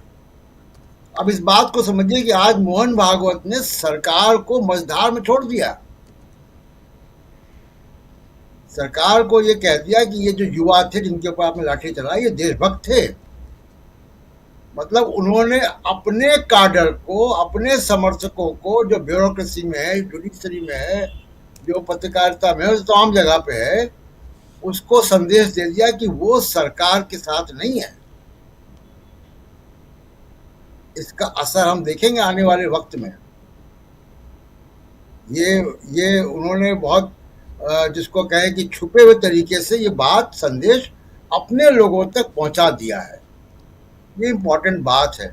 अब इस बात को समझिए कि आज मोहन भागवत ने सरकार को मझधार में छोड़ दिया। सरकार को ये कह दिया कि ये जो युवा थे जिनके ऊपर आपने लाठी चलाई, ये देशभक्त थे। मतलब उन्होंने अपने काडर को, अपने समर्थकों को, जो ब्यूरोक्रेसी में है, जुडिशरी में है, जो पत्रकारिता में है, तो आम जगह पे है, उसको संदेश दे दिया कि वो सरकार के साथ नहीं है। इसका असर हम देखेंगे आने वाले वक्त में। ये उन्होंने बहुत जिसको कहें कि छुपे हुए तरीके से ये बात, संदेश अपने लोगों तक पहुंचा दिया है। ये इम्पोर्टेंट बात है।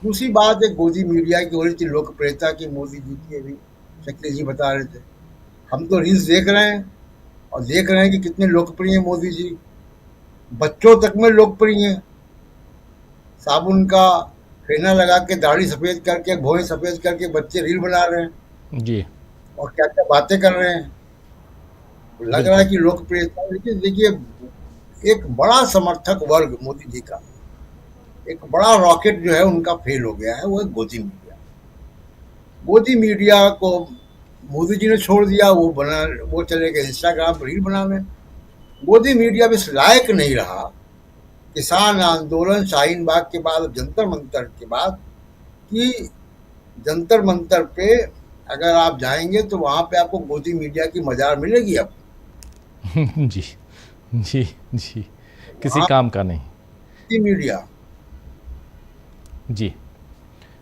दूसरी बात, एक गोदी मीडिया की हो रही थी लोकप्रियता की मोदी जी की, अभी शक्ति जी बता रहे थे। हम तो रील्स देख रहे हैं और देख रहे हैं कि कितने लोकप्रिय हैं मोदी जी, बच्चों तक में लोकप्रिय हैं। साबुन का फेना लगा के, दाढ़ी सफेद करके, भौहें सफेद करके बच्चे रील बना रहे हैं जी, और क्या क्या बातें कर रहे हैं। लग रहा है कि लोकप्रियता। लेकिन देखिए, एक बड़ा समर्थक वर्ग मोदी जी का, एक बड़ा रॉकेट जो है उनका फेल हो गया है, वो है गोदी मीडिया। गोदी मीडिया को मोदी जी ने छोड़ दिया, वो चले गए इंस्टाग्राम पर रील बनाने। गोदी मीडिया भी इस लायक नहीं रहा। किसान आंदोलन शाहीन बाग के बाद, जंतर मंतर के बाद, कि जंतर मंतर पे अगर आप जाएंगे तो वहां पे आपको गोदी मीडिया की मजार मिलेगी। अब जी जी जी, किसी काम का नहीं गोदी मीडिया। जी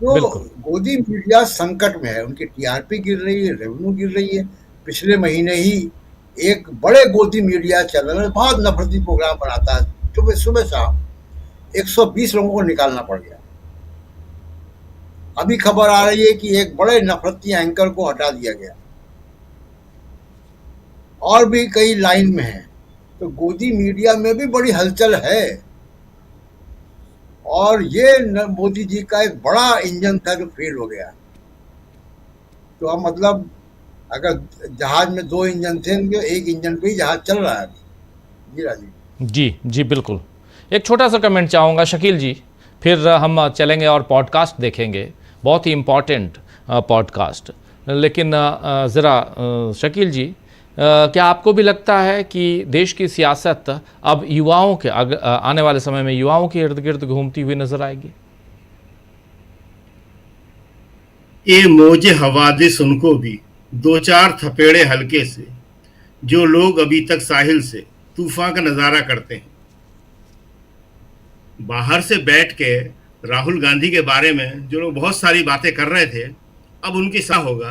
तो बिल्कुल। गोदी मीडिया संकट में है, उनकी टीआरपी गिर रही है, रेवेन्यू गिर रही है। पिछले महीने ही एक बड़े गोदी मीडिया चैनल में बहुत नफरती प्रोग्राम बनाता है, सुबह शाम 120 लोगों को निकालना पड़ गया। अभी खबर आ रही है कि एक बड़े नफरती एंकर को हटा दिया गया, और भी कई लाइन में है। तो गोदी मीडिया में भी बड़ी हलचल है, और ये मोदी जी का एक बड़ा इंजन था जो फेल हो गया। तो अब मतलब अगर जहाज में 2 इंजन थे, उनके एक इंजन पे ही जहाज चल रहा है अभी। जी राजीव जी जी बिल्कुल। एक छोटा सा कमेंट चाहूँगा शकील जी, फिर हम चलेंगे और पॉडकास्ट देखेंगे, बहुत ही इम्पॉर्टेंट पॉडकास्ट। लेकिन ज़रा शकील जी, क्या आपको भी लगता है कि देश की सियासत अब युवाओं के आने वाले समय में युवाओं के इर्द गिर्द घूमती हुई नजर आएगी? ये मौजे हवादिस उनको भी 2-4 थपेड़े हल्के से, जो लोग अभी तक साहिल से तूफान का नजारा करते हैं। बाहर से बैठ के राहुल गांधी के बारे में जो लोग बहुत सारी बातें कर रहे थे, अब उनकी सलाह होगा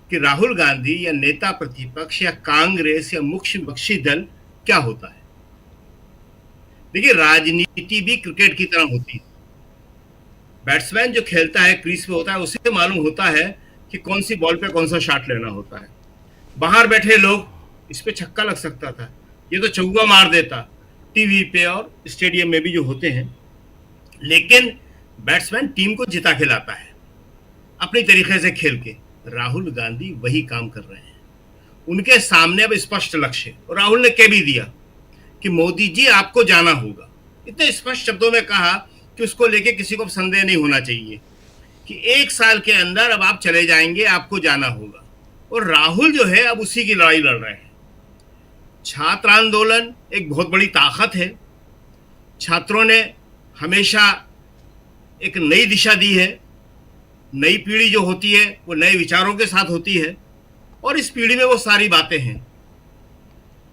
कि राहुल गांधी या नेता प्रतिपक्ष या कांग्रेस या मुख्य विपक्षी दल क्या होता है। देखिए, राजनीति भी क्रिकेट की तरह होती है। बैट्समैन जो खेलता है, क्रीज पे होता है, उसे मालूम होता है कि कौन सी बॉल पे कौन सा शॉट लेना होता है। बाहर बैठे लोग, इस पे छक्का लग सकता था, ये तो चौका मार देता, टीवी पे और स्टेडियम में भी जो होते हैं। लेकिन बैट्समैन टीम को जिता के लाता है अपनी तरीके से खेल के। राहुल गांधी वही काम कर रहे हैं। उनके सामने अब स्पष्ट लक्ष्य है, और राहुल ने कह भी दिया कि मोदी जी आपको जाना होगा। इतने स्पष्ट शब्दों में कहा कि उसको लेके किसी को संदेह नहीं होना चाहिए कि 1 साल के अंदर अब आप चले जाएंगे, आपको जाना होगा। और राहुल जो है अब उसी की लड़ाई लड़ रहे हैं। छात्र आंदोलन एक बहुत बड़ी ताकत है। छात्रों ने हमेशा एक नई दिशा दी है। नई पीढ़ी जो होती है वो नए विचारों के साथ होती है, और इस पीढ़ी में वो सारी बातें हैं।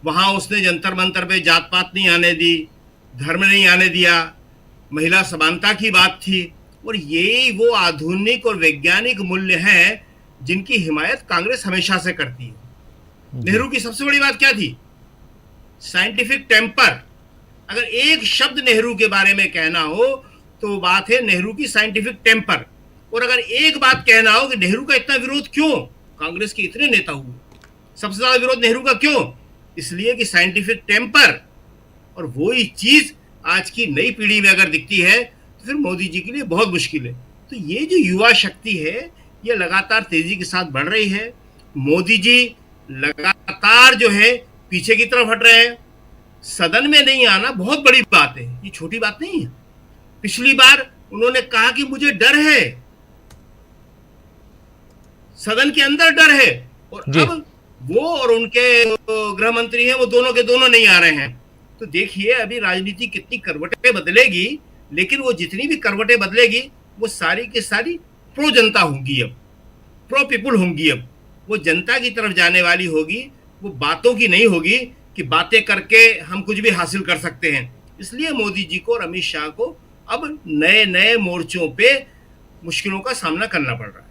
वहाँ उसने जंतर मंतर पे जात पात नहीं आने दी, धर्म नहीं आने दिया, महिला समानता की बात थी। और यही वो आधुनिक और वैज्ञानिक मूल्य हैं जिनकी हिमायत कांग्रेस हमेशा से करती है। नेहरू की सबसे बड़ी बात क्या थी? Scientific temper. अगर एक शब्द नेहरू के बारे में कहना हो तो बात है नेहरू की साइंटिफिक टेम्पर। और अगर एक बात कहना हो कि नेहरू का इतना विरोध क्यों, कांग्रेस के इतने नेता हुए, सबसे ज्यादा विरोध नेहरू का क्यों? इसलिए कि साइंटिफिक टेम्पर। और वही चीज आज की नई पीढ़ी में अगर दिखती है तो फिर मोदी जी के लिए बहुत मुश्किल है। तो ये जो युवा शक्ति है ये लगातार तेजी के साथ बढ़ रही है। मोदी जी लगातार जो है पीछे की तरफ हट रहे हैं। सदन में नहीं आना बहुत बड़ी बात है, ये छोटी बात नहीं है। पिछली बार उन्होंने कहा कि मुझे डर है, सदन के अंदर डर है, और अब वो और उनके गृह मंत्री हैं वो दोनों के दोनों नहीं आ रहे हैं। तो देखिए अभी राजनीति कितनी करवटें बदलेगी, लेकिन वो जितनी भी करवटें बदलेगी वो सारी की सारी प्रो जनता होंगी, अब प्रो पीपुल होंगी। अब वो जनता की तरफ जाने वाली होगी, वो बातों की नहीं होगी कि बातें करके हम कुछ भी हासिल कर सकते हैं। इसलिए मोदी जी को और अमित शाह को अब नए नए मोर्चों पे मुश्किलों का सामना करना पड़ रहा है।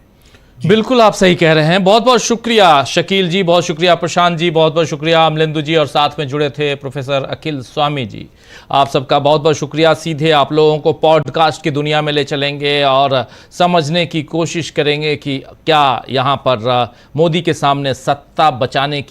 बिल्कुल आप सही कह रहे हैं। बहुत बहुत शुक्रिया शकील जी, बहुत शुक्रिया प्रशांत जी, बहुत बहुत शुक्रिया अमलेंदु जी, और साथ में जुड़े थे प्रोफेसर अखिल स्वामी जी। आप सबका बहुत बहुत शुक्रिया। सीधे आप लोगों को पॉडकास्ट की दुनिया में ले चलेंगे और समझने की कोशिश करेंगे कि क्या यहाँ पर मोदी के सामने सत्ता बचाने की